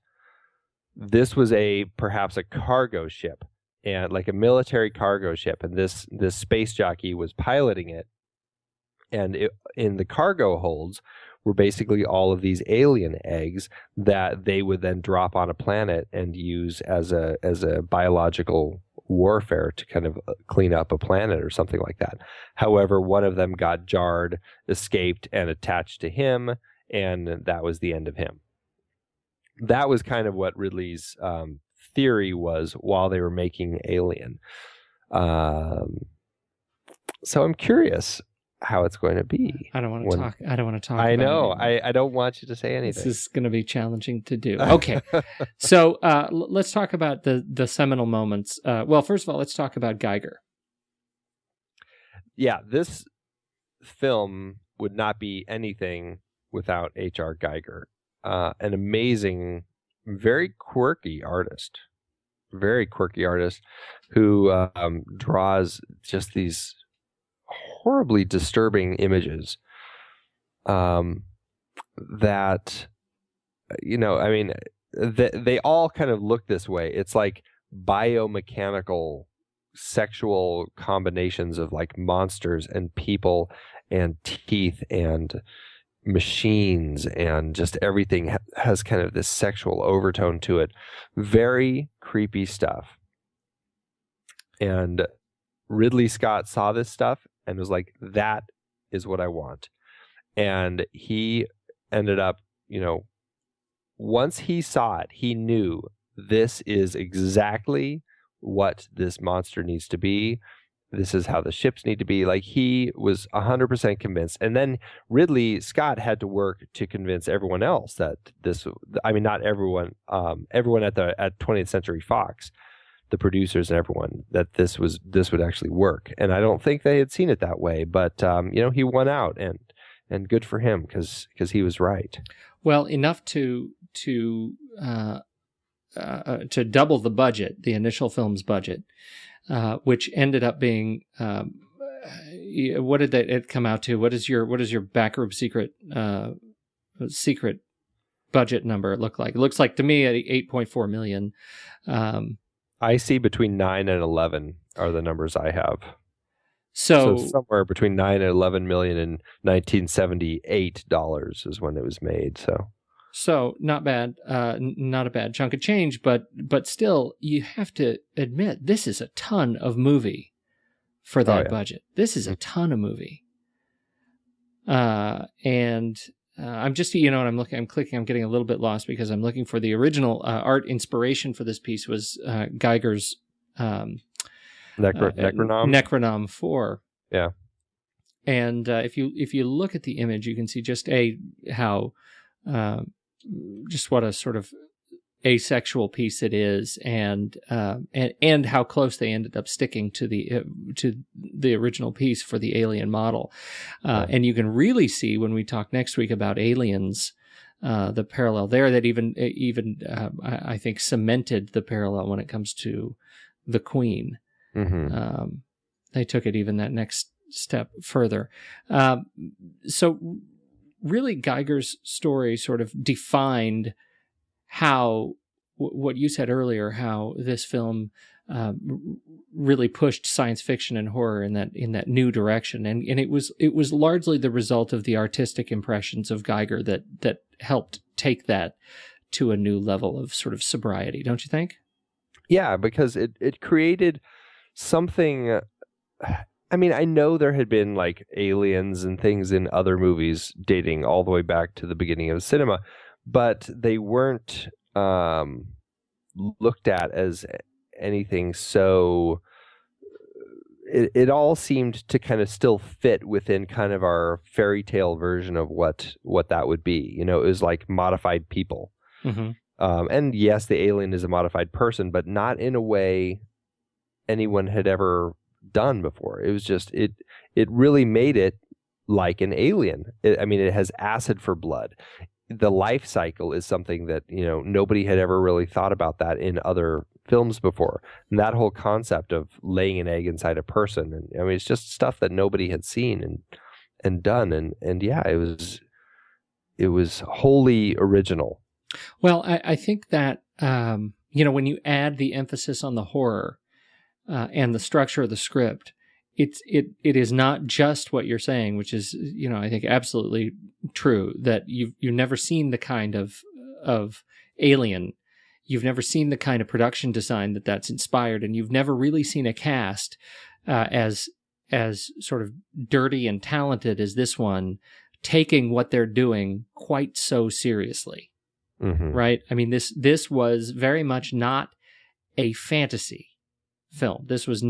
this was perhaps a cargo ship, and like a military cargo ship, and this space jockey was piloting it, and in the cargo holds were basically all of these alien eggs that they would then drop on a planet and use as a biological warfare to kind of clean up a planet or something like that. However, one of them got jarred, escaped, and attached to him, and that was the end of him. That was kind of what Ridley's theory was while they were making Alien. So I'm curious how it's going to be. I don't want to talk. I don't want to talk. I know. I don't want you to say anything. This is going to be challenging to do. Okay. So let's talk about the seminal moments. Well, first of all, let's talk about Geiger. Yeah, this film would not be anything without H.R. Geiger. An amazing, very quirky artist who draws just these horribly disturbing images that, they all kind of look this way. It's like biomechanical sexual combinations of like monsters and people and teeth and machines, and just everything has kind of this sexual overtone to it. Very creepy stuff. And Ridley Scott saw this stuff and was like, that is what I want. And he ended up, once he saw it, he knew this is exactly what this monster needs to be. This is how the ships need to be. Like, he was 100% convinced. And then Ridley Scott had to work to convince everyone else that this, I mean, not everyone, everyone at 20th Century Fox, the producers and everyone, that this would actually work. And I don't think they had seen it that way, but, he won out, and good for him, because he was right. Well, enough to double the budget, the initial film's budget, which ended up being, what did it come out to? What is your backroom secret budget number look like? It looks like to me at 8.4 million. I see between 9 and 11 are the numbers I have. So somewhere between 9 and 11 million in $1978 is when it was made. So not bad, not a bad chunk of change, but still, you have to admit, this is a ton of movie for that budget. This is a ton of movie. And I'm just, I'm clicking, I'm getting a little bit lost because I'm looking for the original art inspiration for this piece was Giger's Necronom 4. Yeah. And if you look at the image, you can see just how just what a sort of asexual piece it is, and how close they ended up sticking to the original piece for the alien model. And you can really see when we talk next week about Aliens, the parallel there that even I think cemented the parallel when it comes to the Queen. Mm-hmm. They took it even that next step further. So really, Giger's story sort of defined how what you said earlier, how this film really pushed science fiction and horror in that new direction, and it was largely the result of the artistic impressions of Giger that helped take that to a new level of sort of sobriety, don't you think? Yeah, because it created something. I mean, I know there had been like aliens and things in other movies dating all the way back to the beginning of cinema, but they weren't looked at as anything so. It all seemed to kind of still fit within kind of our fairy tale version of what that would be. It was like modified people. Mm-hmm. And yes, the alien is a modified person, but not in a way anyone had ever done before. It was just it really made it like an alien. It has acid for blood. The life cycle is something that nobody had ever really thought about that in other films before. And that whole concept of laying an egg inside a person, and it's just stuff that nobody had seen and done. And yeah, it was wholly original. Well, I think that when you add the emphasis on the horror and the structure of the script, it is not just what you're saying, which is I think absolutely true, that you've never seen the kind of alien, you've never seen the kind of production design that's inspired, and you've never really seen a cast as sort of dirty and talented as this one, taking what they're doing quite so seriously. Mm-hmm. Right? I mean, this was very much not a fantasy film. This was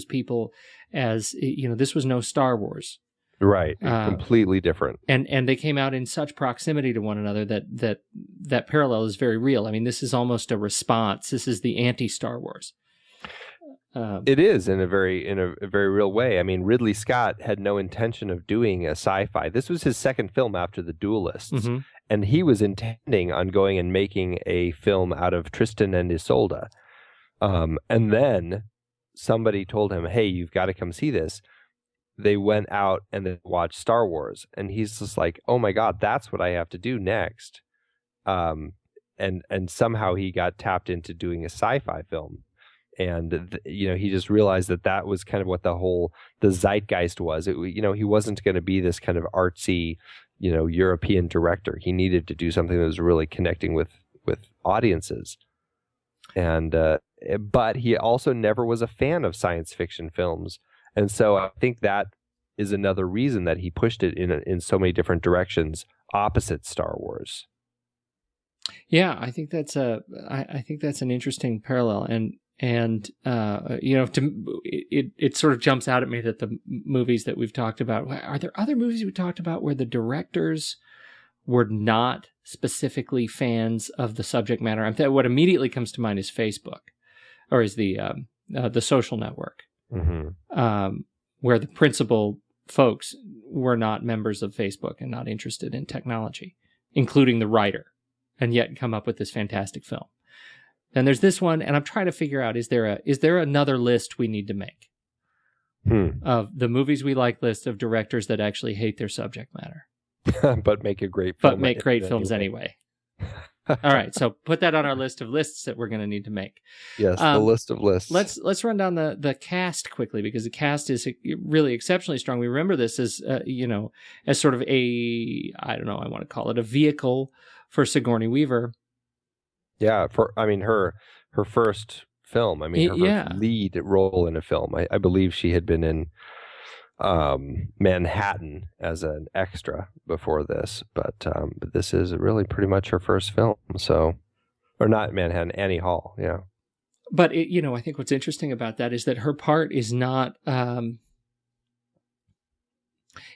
people as, this was no Star Wars. Right. Completely different. And they came out in such proximity to one another that parallel is very real. I mean, this is almost a response. This is the anti-Star Wars. It is in a very real way. I mean, Ridley Scott had no intention of doing a sci-fi. This was his second film after The Duelists. Mm-hmm. And he was intending on going and making a film out of Tristan and Isolde. And then somebody told him, hey, you've got to come see this. They went out and they watched Star Wars. And he's just like, oh my God, that's what I have to do next. And somehow he got tapped into doing a sci-fi film. And, he just realized that was kind of what the zeitgeist was. He wasn't going to be this kind of artsy, European director. He needed to do something that was really connecting with audiences. And but he also never was a fan of science fiction films. And so I think that is another reason that he pushed it in so many different directions opposite Star Wars. Yeah, I think that's I think that's an interesting parallel, and it sort of jumps out at me that the movies that we've talked about, are there other movies we talked about where the directors were not specifically fans of the subject matter? What immediately comes to mind is Facebook, or is the Social Network, where the principal folks were not members of Facebook and not interested in technology, including the writer, and yet come up with this fantastic film. And there's this one, and I'm trying to figure out, is there another list we need to make of the movies we like list of directors that actually hate their subject matter? But make a great film. But make great films anyway. All right, so put that on our list of lists that we're going to need to make. Yes, the list of lists. Let's run down the cast quickly, because the cast is really exceptionally strong. We remember this as as sort of I want to call it a vehicle for Sigourney Weaver. Yeah, her first film. Her first lead role in a film. I believe she had been in Manhattan as an extra before this, but this is really pretty much her first film. So, or not Manhattan, Annie Hall. Yeah. But I think what's interesting about that is that her part is not.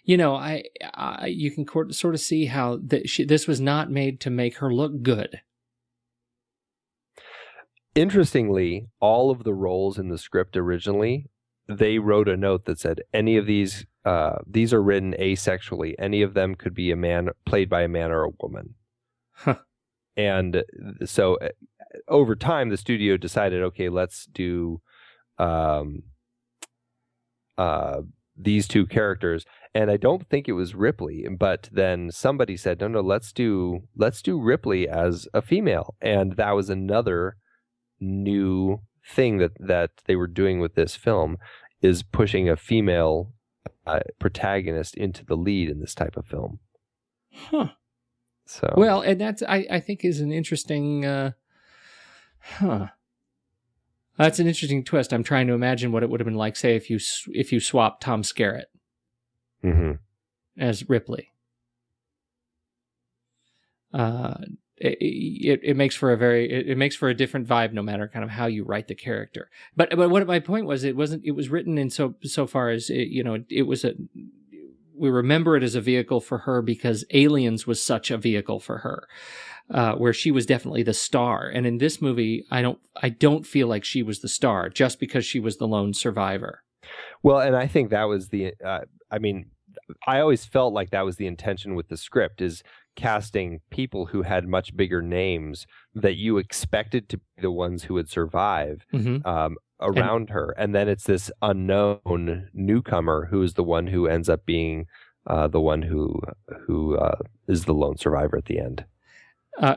You can sort of see how this was not made to make her look good. Interestingly, all of the roles in the script originally, they wrote a note that said any of these are written asexually. Any of them could be a man played by a man or a woman. Huh. And so over time, the studio decided, okay, let's do these two characters. And I don't think it was Ripley, but then somebody said, no, let's do Ripley as a female. And that was another new thing that they were doing with this film, is pushing a female protagonist into the lead in this type of film. Huh. So well, and that's I think is an interesting. That's an interesting twist. I'm trying to imagine what it would have been like, say, if you swapped Tom Skerritt as Ripley. It makes for a different vibe, no matter kind of how you write the character. But what my point was, it was written in so far as we remember it as a vehicle for her because Aliens was such a vehicle for her, where she was definitely the star. And in this movie, I don't feel like she was the star just because she was the lone survivor. Well, and I think that was I always felt like that was the intention with the script, is casting people who had much bigger names that you expected to be the ones who would survive around her. And then it's this unknown newcomer who is the one who ends up being the one who is the lone survivor at the end.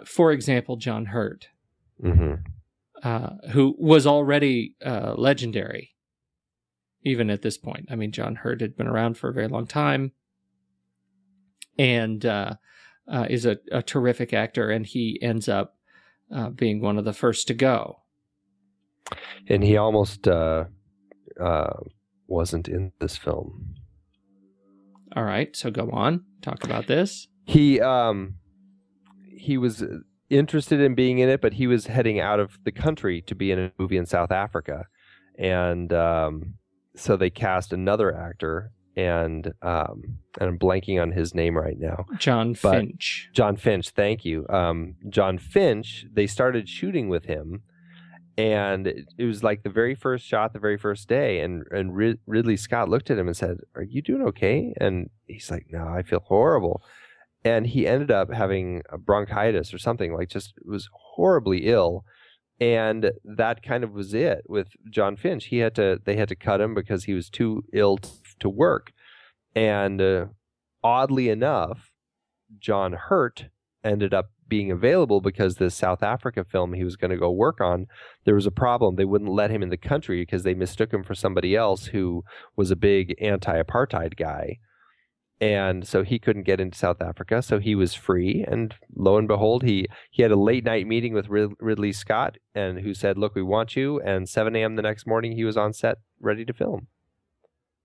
For example, John Hurt, who was already legendary even at this point. I mean, John Hurt had been around for a very long time and is a terrific actor, and he ends up being one of the first to go. And he almost wasn't in this film. All right, so go on. Talk about this. He was interested in being in it, but he was heading out of the country to be in a movie in South Africa. And so they cast another actor, and I'm blanking on his name right now. John Finch, thank you. John Finch, they started shooting with him, and it was like the very first shot, the very first day, and Ridley Scott looked at him and said, "Are you doing okay?" And he's like, "No, I feel horrible." And he ended up having a bronchitis or something, like just was horribly ill. And that kind of was it with John Finch. They had to cut him because he was too ill to work. And oddly enough, John Hurt ended up being available because this South Africa film he was going to go work on, there was a problem. They wouldn't let him in the country because they mistook him for somebody else who was a big anti-apartheid guy. And so he couldn't get into South Africa, so he was free. And lo and behold, he had a late night meeting with Ridley Scott, and who said, "Look, we want you." And 7 a.m. the next morning, he was on set, ready to film.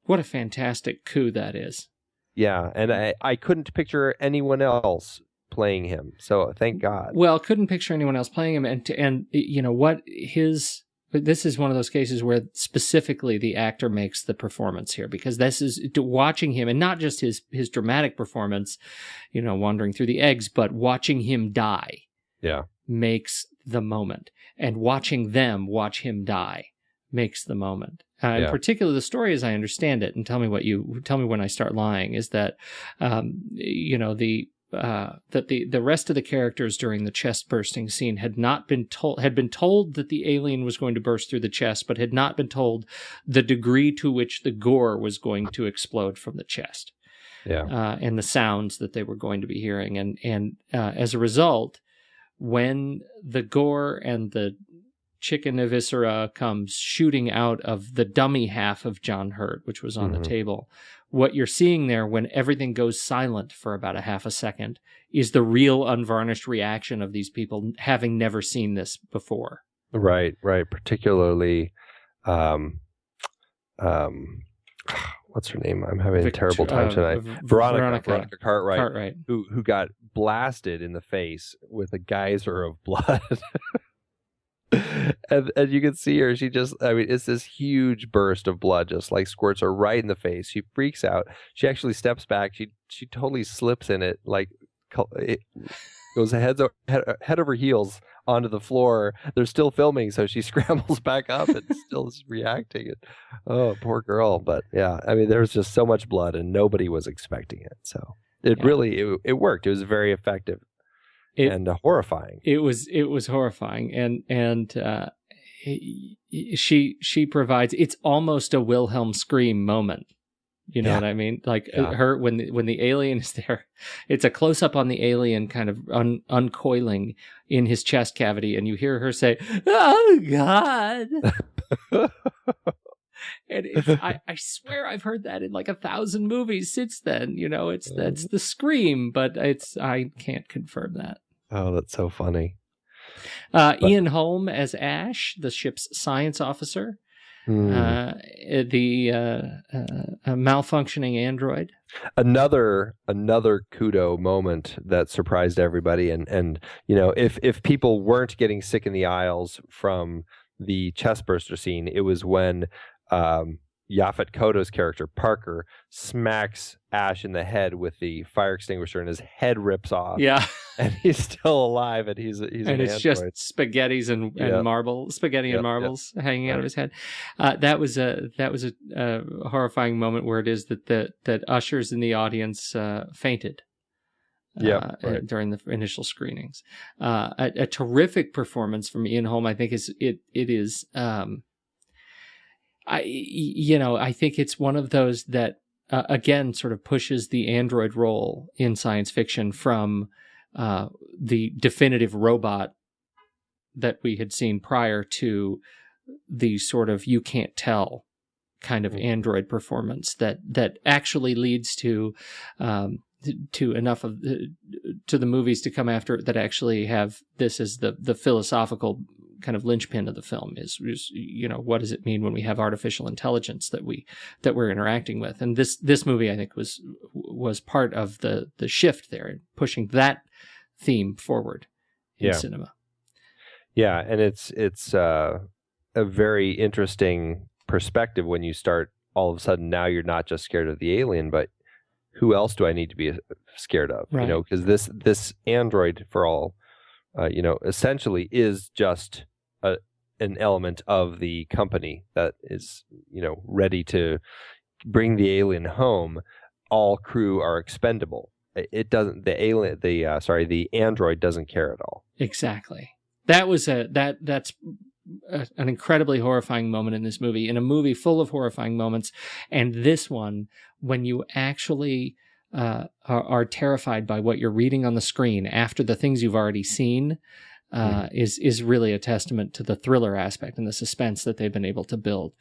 What a fantastic coup that is! Yeah, and I couldn't picture anyone else playing him. So thank God. Well, couldn't picture anyone else playing him, and you know what his. But this is one of those cases where specifically the actor makes the performance here, because this is watching him, and not just his dramatic performance, you know, wandering through the eggs, but watching him die. Yeah. Makes the moment, and watching them watch him die makes the moment. In particular, the story, as I understand it, and tell me when I start lying, is that, you know, that the rest of the characters during the chest bursting scene had been told that the alien was going to burst through the chest, but had not been told the degree to which the gore was going to explode from the chest. Yeah. And the sounds that they were going to be hearing. And as a result, when the gore and the chicken eviscera comes shooting out of the dummy half of John Hurt, which was on the table, what you're seeing there when everything goes silent for about a half a second is the real unvarnished reaction of these people having never seen this before. Right. Particularly, what's her name? I'm having a terrible time tonight. Veronica Cartwright, who got blasted in the face with a geyser of blood. and you can see her, it's this huge burst of blood just like squirts her right in the face. She freaks out. She actually steps back. She totally slips in it, like it goes head over heels onto the floor. They're still filming, so she scrambles back up and still is reacting. Oh, poor girl. But yeah, I mean, there was just so much blood and nobody was expecting it. So it worked. It was very effective. And horrifying. It was horrifying, and she provides. It's almost a Wilhelm scream moment. You know what I mean? Like her when the alien is there, it's a close up on the alien kind of uncoiling in his chest cavity, and you hear her say, "Oh God." And I swear I've heard that in like 1,000 movies since then. You know, that's the scream, but I can't confirm that. Oh, that's so funny. Ian Holm as Ash, the ship's science officer. The malfunctioning android. Another kudo moment that surprised everybody, and you know, if people weren't getting sick in the aisles from the chestburster scene, it was when Yaphet Kotto's character Parker smacks Ash in the head with the fire extinguisher, and his head rips off. Yeah, and he's still alive, and he's and it's android. Just spaghetti and marbles hanging out of his head. That was a horrifying moment where it is that ushers in the audience fainted. During the initial screenings. A terrific performance from Ian Holm. I think it is. I think it's one of those that, again, sort of pushes the android role in science fiction from the definitive robot that we had seen prior to the sort of you can't tell kind of android performance that actually leads to enough of to the movies to come after that actually have this as the philosophical kind of linchpin of the film is, you know, what does it mean when we have artificial intelligence that we're interacting with? And this movie, I think, was part of the shift there, pushing that theme forward in cinema. Yeah, and it's a very interesting perspective when you start all of a sudden now you're not just scared of the alien, but who else do I need to be scared of? Right. You know, because this android, for all essentially is just an element of the company that is, you know, ready to bring the alien home. All crew are expendable. It doesn't. The android doesn't care at all. Exactly. That's an incredibly horrifying moment in this movie, in a movie full of horrifying moments, and this one, when you actually are terrified by what you're reading on the screen after the things you've already seen, is really a testament to the thriller aspect and the suspense that they've been able to build.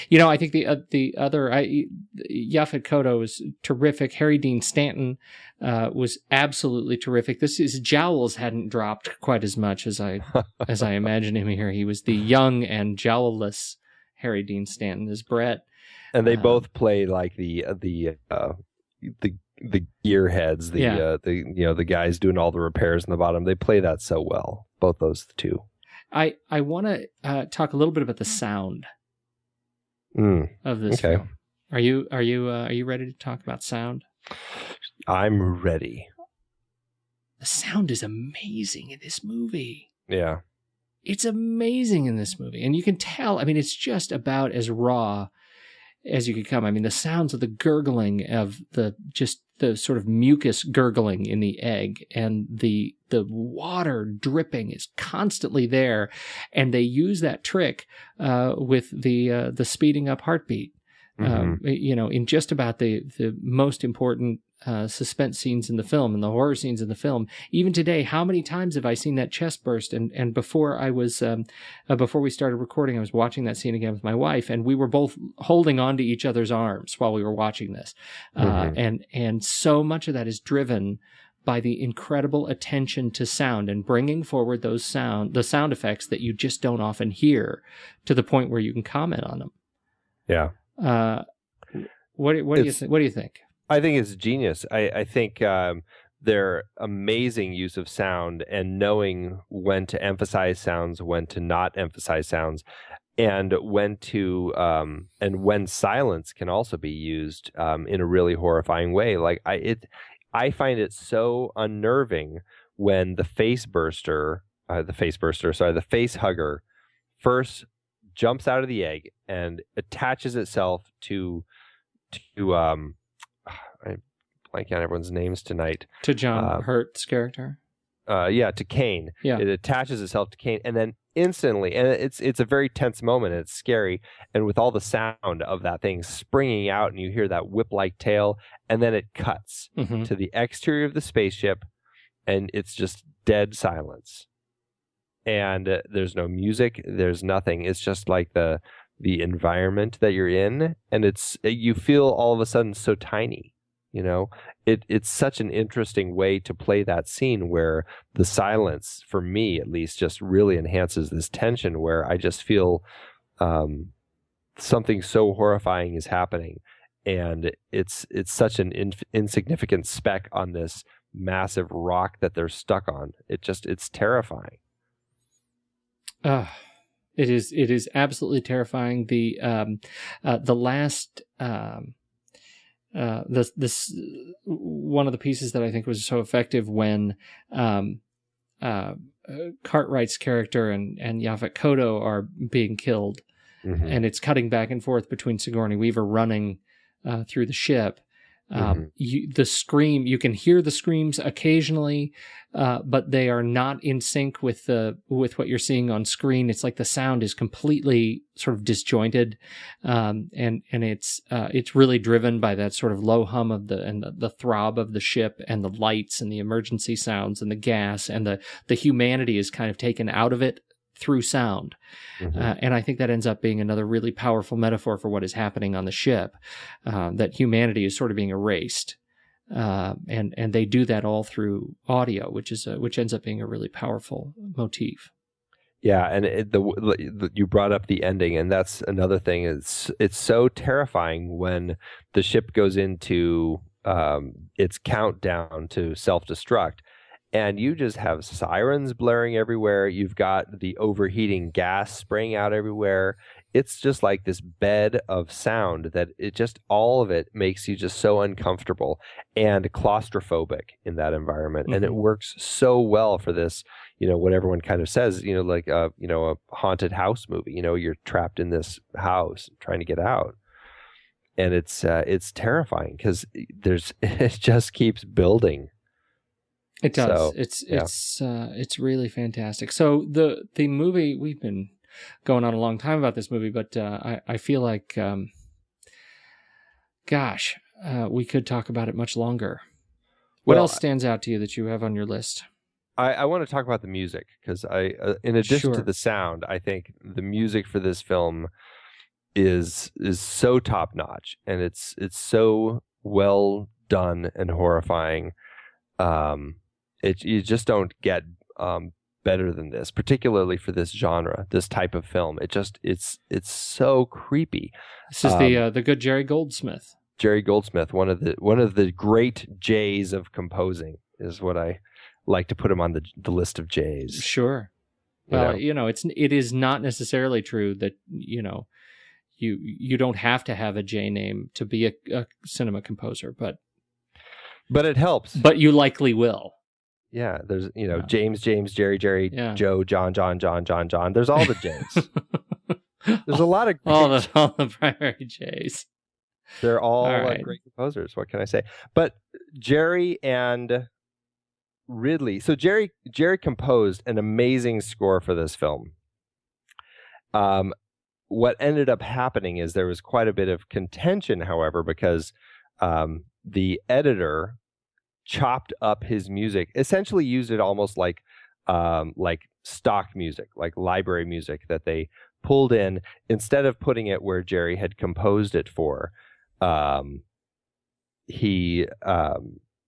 You know, I think the other Yaphet Kotto was terrific. Harry Dean Stanton was absolutely terrific. His jowls hadn't dropped quite as much as I imagine him here. He was the young and jowlless Harry Dean Stanton as Brett. And they both play like the the gearheads, the guys doing all the repairs in the bottom. They play that so well, both those two. I want to talk a little bit about the sound of this film. Are you ready to talk about sound? I'm ready. The sound is amazing in this movie. Yeah. It's amazing in this movie. And you can tell, I mean, it's just about as raw as you could come. I mean, the sounds of the gurgling of the sort of mucus gurgling in the egg, and the water dripping is constantly there. And they use that trick with the speeding up heartbeat. In just about the most important suspense scenes in the film and the horror scenes in the film. Even today, how many times have I seen that chest burst? And before we started recording, I was watching that scene again with my wife, and we were both holding onto each other's arms while we were watching this. And so much of that is driven by the incredible attention to sound and bringing forward the sound effects that you just don't often hear, to the point where you can comment on them. Yeah. What do you think? I think it's genius. I think their amazing use of sound and knowing when to emphasize sounds, when to not emphasize sounds, and when silence can also be used in a really horrifying way. Like I find it so unnerving when the face hugger first jumps out of the egg and attaches itself to I'm blanking on everyone's names tonight. To John Hurt's character? To Kane. Yeah. It attaches itself to Kane, and then instantly, and it's a very tense moment, and it's scary, and with all the sound of that thing springing out, and you hear that whip-like tail, and then it cuts to the exterior of the spaceship, and it's just dead silence. And there's no music, there's nothing. It's just like the environment that you're in, and you feel all of a sudden so tiny. You know, it's such an interesting way to play that scene, where the silence, for me at least, just really enhances this tension, where I just feel something so horrifying is happening, and it's such an insignificant speck on this massive rock that they're stuck on. It's terrifying. It is absolutely terrifying. The last this one of the pieces that I think was so effective, when Cartwright's character and Yaphet Kotto are being killed, and it's cutting back and forth between Sigourney Weaver running through the ship. The scream, you can hear the screams occasionally, but they are not in sync with what you're seeing on screen. It's like the sound is completely sort of disjointed, and it's really driven by that sort of low hum of the throb of the ship, and the lights and the emergency sounds and the gas, and the humanity is kind of taken out of it through sound. And I think that ends up being another really powerful metaphor for what is happening on the ship, that humanity is sort of being erased. And they do that all through audio, which ends up being a really powerful motif. Yeah, and you brought up the ending, and that's another thing. It's so terrifying when the ship goes into its countdown to self-destruct, and you just have sirens blaring everywhere. You've got the overheating gas spraying out everywhere. It's just like this bed of sound that all of it makes you just so uncomfortable and claustrophobic in that environment. And it works so well for this, what everyone kind of says, like a haunted house movie. You're trapped in this house trying to get out. And it's terrifying because it just keeps building. It does. So, it's really fantastic. So the movie, we've been going on a long time about this movie, but I feel like, we could talk about it much longer. What else stands out to you that you have on your list? I want to talk about the music, because in addition to the sound, I think the music for this film is so top notch, and it's so well done and horrifying. You just don't get better than this, particularly for this genre, this type of film. It's so creepy. This is the good Jerry Goldsmith. Jerry Goldsmith, one of the great J's of composing, is what I like to put him on the list of J's. Sure. Well, it is not necessarily true that, you don't have to have a J name to be a cinema composer, but it helps. But you likely will. Yeah, there's James, Jerry, Joe, John. There's all the J's. There's a lot of all the primary J's. They're all great composers. What can I say? But Jerry and Ridley. So Jerry composed an amazing score for this film. What ended up happening is there was quite a bit of contention, however, because the editor chopped up his music, essentially used it almost like stock music, like library music that they pulled in, instead of putting it where Jerry had composed it for. He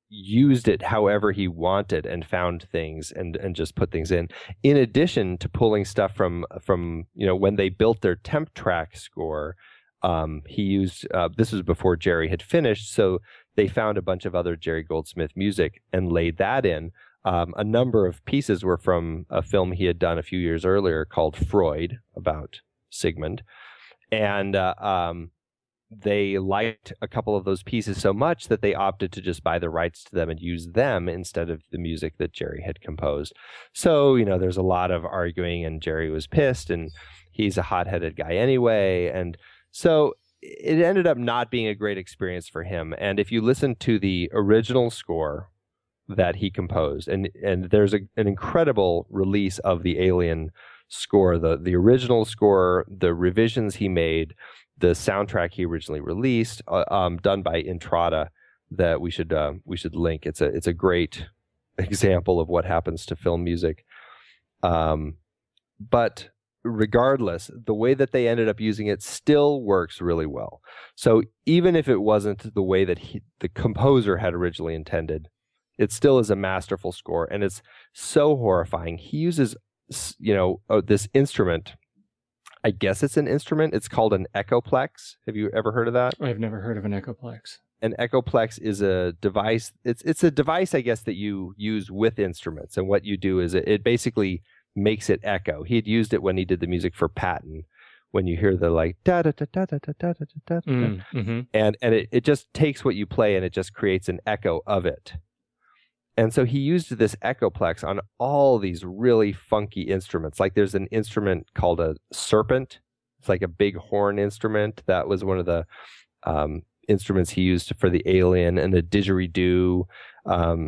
used it however he wanted and found things and just put things in addition to pulling stuff from when they built their temp track score. He used this was before Jerry had finished, so they found a bunch of other Jerry Goldsmith music and laid that in. A number of pieces were from a film he had done a few years earlier called Freud, about Sigmund, and they liked a couple of those pieces so much that they opted to just buy the rights to them and use them instead of the music that Jerry had composed. So, there's a lot of arguing, and Jerry was pissed, and he's a hot-headed guy anyway. And so it ended up not being a great experience for him. And if you listen to the original score that he composed, and there's an incredible release of the Alien score, the original score, the revisions he made, the soundtrack he originally released, done by Intrada, that we should link. It's a great example of what happens to film music. But regardless, the way that they ended up using it still works really well. So even if it wasn't the way that the composer had originally intended, it still is a masterful score, and it's so horrifying. He uses this instrument. I guess it's an instrument. It's called an echoplex. Have you ever heard of that? I've never heard of an echoplex. An echoplex is a device. It's a device, I guess, that you use with instruments. And what you do is it basically makes it echo. He had used it when he did the music for Patton, when you hear the like da da da da da da da da da, and it just takes what you play and it just creates an echo of it. And so he used this echoplex on all these really funky instruments. Like there's an instrument called a serpent. It's like a big horn instrument. That was one of the instruments he used for the Alien, and a didgeridoo.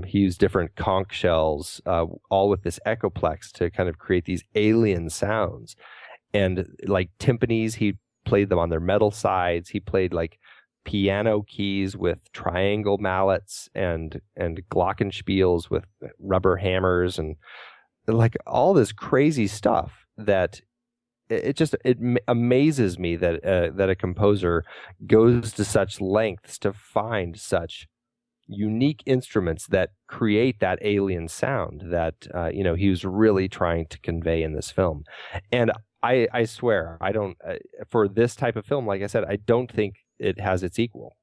He used different conch shells, all with this echoplex to kind of create these alien sounds. And like timpanis, he played them on their metal sides. He played like piano keys with triangle mallets and glockenspiels with rubber hammers, and like all this crazy stuff that it amazes me that that a composer goes to such lengths to find such unique instruments that create that alien sound that he was really trying to convey in this film. And I swear, I don't for this type of film, like I said, I don't think it has its equal.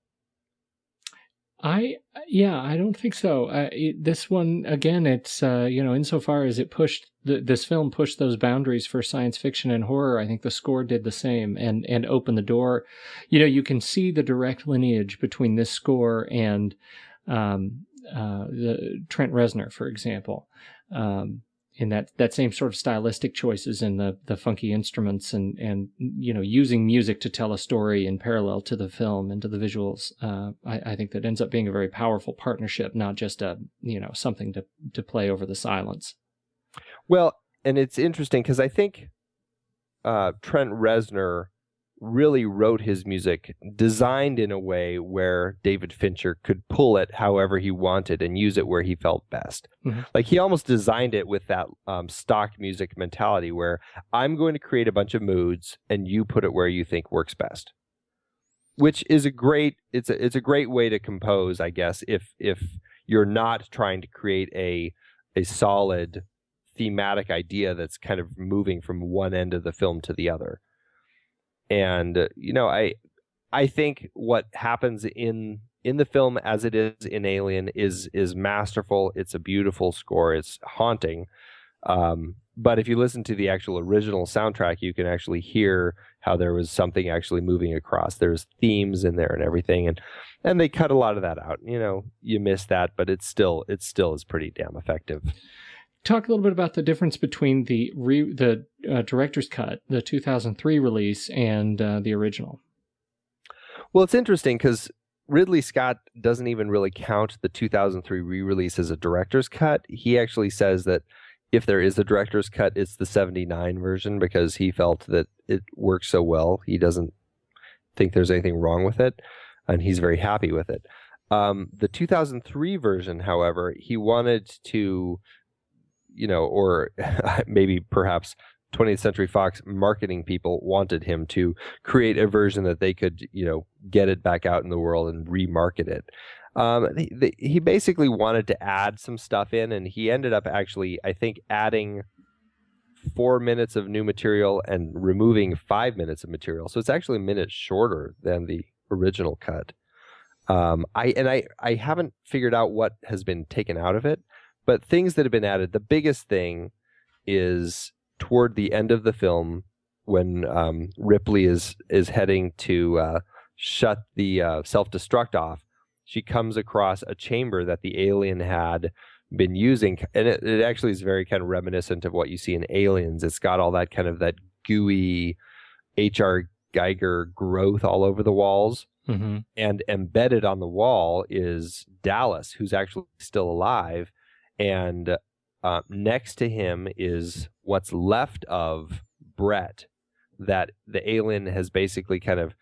I don't think so. This one, again, it's, insofar as it pushed, this film pushed those boundaries for science fiction and horror, I think the score did the same and opened the door. You can see the direct lineage between this score and the Trent Reznor, for example. In that same sort of stylistic choices in the funky instruments and using music to tell a story in parallel to the film and to the visuals. I think that ends up being a very powerful partnership, not just something to play over the silence. Well, and it's interesting because I think Trent Reznor really wrote his music designed in a way where David Fincher could pull it however he wanted and use it where he felt best. Mm-hmm. Like he almost designed it with that stock music mentality where I'm going to create a bunch of moods and you put it where you think works best, which is a great way to compose, I guess, if you're not trying to create a solid thematic idea that's kind of moving from one end of the film to the other. And, I think what happens in the film as it is in Alien is masterful. It's a beautiful score. It's haunting. But if you listen to the actual original soundtrack, you can actually hear how there was something actually moving across. There's themes in there and everything, and they cut a lot of that out. You miss that, but it still is pretty damn effective. Talk a little bit about the difference between the director's cut, the 2003 release, and the original. Well, it's interesting because Ridley Scott doesn't even really count the 2003 re-release as a director's cut. He actually says that if there is a director's cut, it's the 79 version because he felt that it works so well. He doesn't think there's anything wrong with it, and he's very happy with it. The 2003 version, however, he wanted to, or maybe perhaps 20th Century Fox marketing people wanted him to create a version that they could, get it back out in the world and remarket it. He basically wanted to add some stuff in, and he ended up actually, I think, adding 4 minutes of new material and removing 5 minutes of material. So it's actually a minute shorter than the original cut. I haven't figured out what has been taken out of it, but things that have been added. The biggest thing is toward the end of the film when Ripley is heading to shut the self-destruct off. She comes across a chamber that the alien had been using, and it actually is very kind of reminiscent of what you see in Aliens. It's got all that kind of that gooey H.R. Geiger growth all over the walls, and embedded on the wall is Dallas, who's actually still alive, and next to him is what's left of Brett that the alien has basically kind of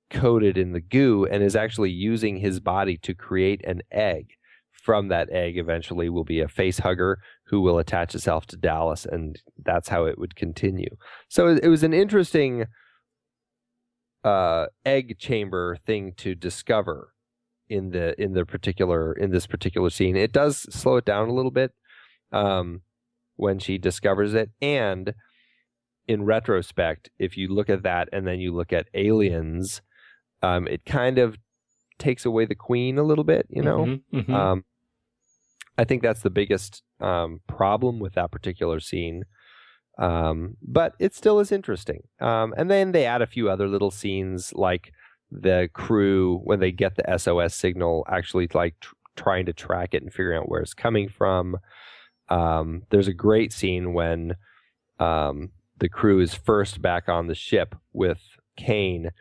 coated in the goo and is actually using his body to create an egg. From that egg eventually will be a face hugger who will attach itself to Dallas, and that's how it would continue. So it was an interesting egg chamber thing to discover in this particular scene. It does slow it down a little bit when she discovers it, and in retrospect, if you look at that and then you look at Aliens, it kind of takes away the queen a little bit, I think that's the biggest problem with that particular scene. But it still is interesting. And then they add a few other little scenes, like the crew, when they get the SOS signal, actually like trying to track it and figuring out where it's coming from. There's a great scene when the crew is first back on the ship with Kane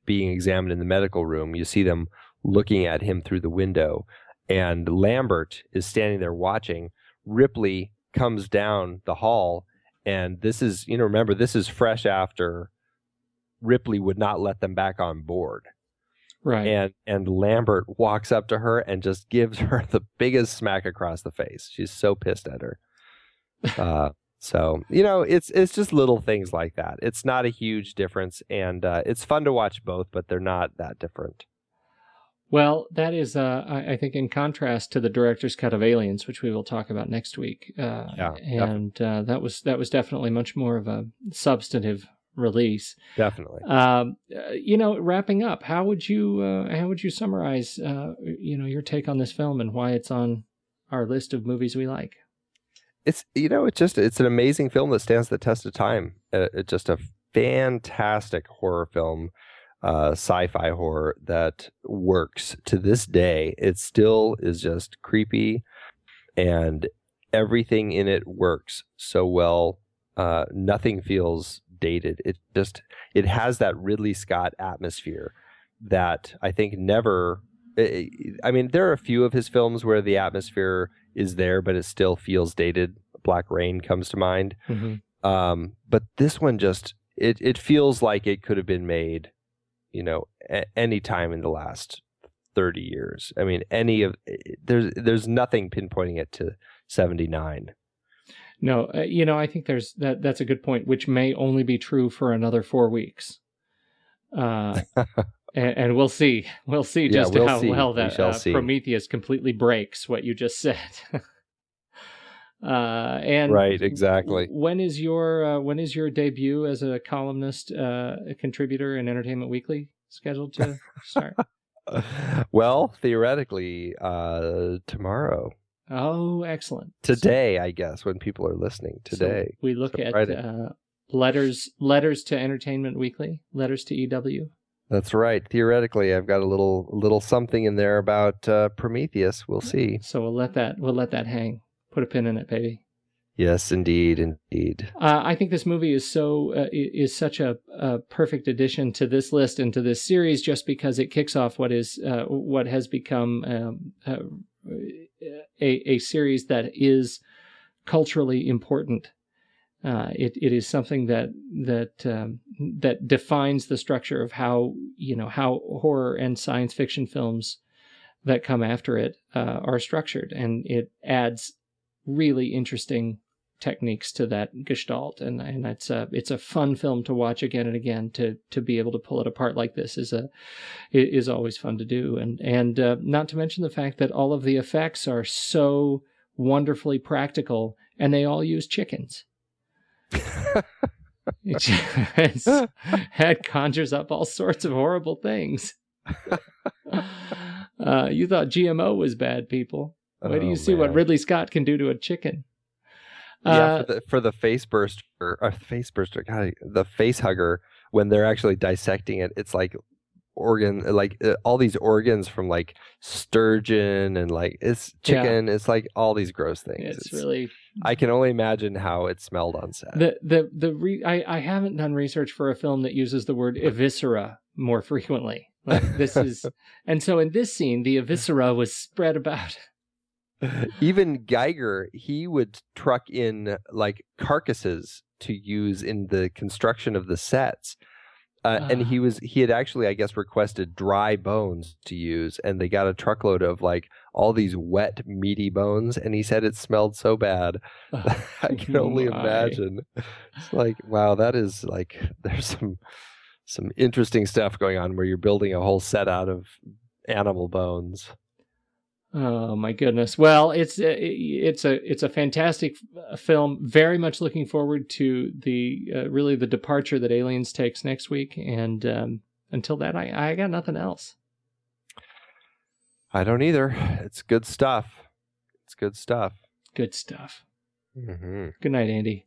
being examined in the medical room. You see them looking at him through the window, and Lambert is standing there watching. Ripley comes down the hall, and this is, remember, this is fresh after Ripley would not let them back on board. Right. And Lambert walks up to her and just gives her the biggest smack across the face. She's so pissed at her. So, it's just little things like that. It's not a huge difference, and it's fun to watch both, but they're not that different. Well, that is, I think, in contrast to the director's cut of Aliens, which we will talk about next week. That was definitely much more of a substantive release. Definitely. Wrapping up, how would you summarize, your take on this film and why it's on our list of movies we like? It's an amazing film that stands the test of time. It's just a fantastic horror film, sci-fi horror that works to this day. It still is just creepy, and everything in it works so well. Nothing feels dated. It has that Ridley Scott atmosphere that I think never. I mean, there are a few of his films where the atmosphere is there, but it still feels dated. Black Rain comes to mind. But this one just, it feels like it could have been made, any time in the last 30 years. I mean, there's nothing pinpointing it to 79. No, I think that's a good point, which may only be true for another 4 weeks. And we'll see. We'll see just how well that Prometheus completely breaks what you just said. And right, exactly. When is your debut as a columnist, a contributor in Entertainment Weekly scheduled to start? Well, theoretically, tomorrow. Oh, excellent. Today, I guess, when people are listening. Today. So we look at letters to Entertainment Weekly, letters to EW. That's right. Theoretically, I've got a little something in there about Prometheus. We'll see. So we'll let that hang. Put a pin in it, baby. Yes, indeed. I think this movie is such a perfect addition to this list and to this series, just because it kicks off what has become a series that is culturally important. It is something that defines the structure of how horror and science fiction films that come after it are structured, and it adds really interesting techniques to that gestalt, and it's a fun film to watch again and again. To be able to pull it apart like this is always fun to do, and not to mention the fact that all of the effects are so wonderfully practical, and they all use chickens. It conjures up all sorts of horrible things. You thought GMO was bad, people. Wait do you see what Ridley Scott can do to a chicken? For the face burster, God, the face hugger, when they're actually dissecting it, it's like all these organs from like sturgeon and like it's chicken. Yeah. It's like all these gross things. It's really. I can only imagine how it smelled on set. I haven't done research for a film that uses the word eviscera more frequently. Like this is, and so in this scene, the eviscera was spread about. Even Giger, he would truck in like carcasses to use in the construction of the sets. And he had actually, I guess, requested dry bones to use, and they got a truckload of like all these wet, meaty bones, and he said it smelled so bad. I can only imagine. It's like, wow, that is like, there's some interesting stuff going on where you're building a whole set out of animal bones. Oh my goodness! Well, it's a fantastic film. Very much looking forward to the departure that Aliens takes next week. And until that, I got nothing else. I don't either. It's good stuff. Good stuff. Mm-hmm. Good night, Andy.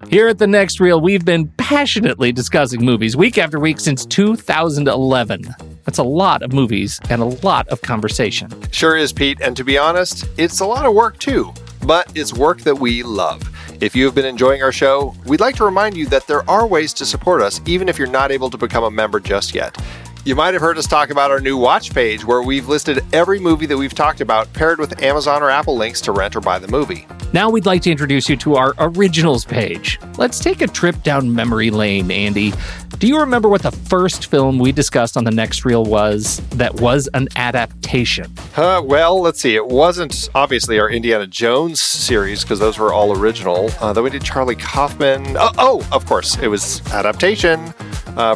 Here at The Next Reel, we've been passionately discussing movies week after week since 2011. That's a lot of movies and a lot of conversation. Sure is, Pete, and to be honest, it's a lot of work too, but it's work that we love. If you have been enjoying our show, we'd like to remind you that there are ways to support us even if you're not able to become a member just yet. You might have heard us talk about our new watch page where we've listed every movie that we've talked about paired with Amazon or Apple links to rent or buy the movie. Now we'd like to introduce you to our originals page. Let's take a trip down memory lane, Andy. Do you remember what the first film we discussed on The Next Reel was that was an adaptation? Well, let's see. It wasn't obviously our Indiana Jones series because those were all original. Then we did Charlie Kaufman. Oh, of course. It was adaptation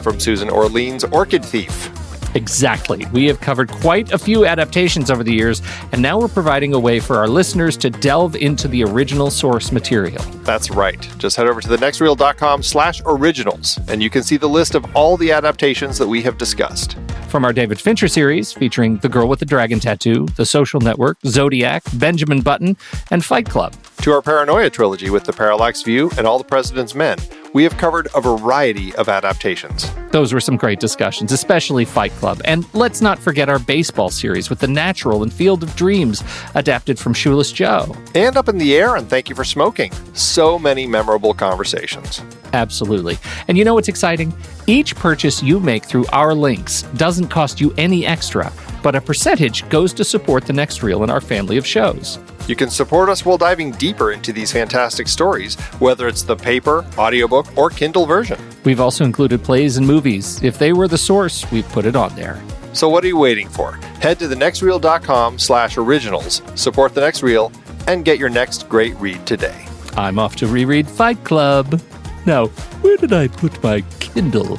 from Susan Orlean's Orchid Thief. Exactly. We have covered quite a few adaptations over the years, and now we're providing a way for our listeners to delve into the original source material. That's right. Just head over to thenextreel.com/originals, and you can see the list of all the adaptations that we have discussed. From our David Fincher series, featuring The Girl with the Dragon Tattoo, The Social Network, Zodiac, Benjamin Button, and Fight Club. To our Paranoia trilogy with The Parallax View and All the President's Men, we have covered a variety of adaptations. Those were some great discussions, especially Fight Club. And let's not forget our baseball series with The Natural and Field of Dreams, adapted from Shoeless Joe. And Up in the Air and Thank You for Smoking. So many memorable conversations. Absolutely. And you know what's exciting? Each purchase you make through our links doesn't cost you any extra, but a percentage goes to support The Next Reel and our family of shows. You can support us while diving deeper into these fantastic stories, whether it's the paper, audiobook, or Kindle version. We've also included plays and movies. If they were the source, we've put it on there. So what are you waiting for? Head to thenextreel.com/originals, support The Next Reel, and get your next great read today. I'm off to reread Fight Club. Now, where did I put my Kindle?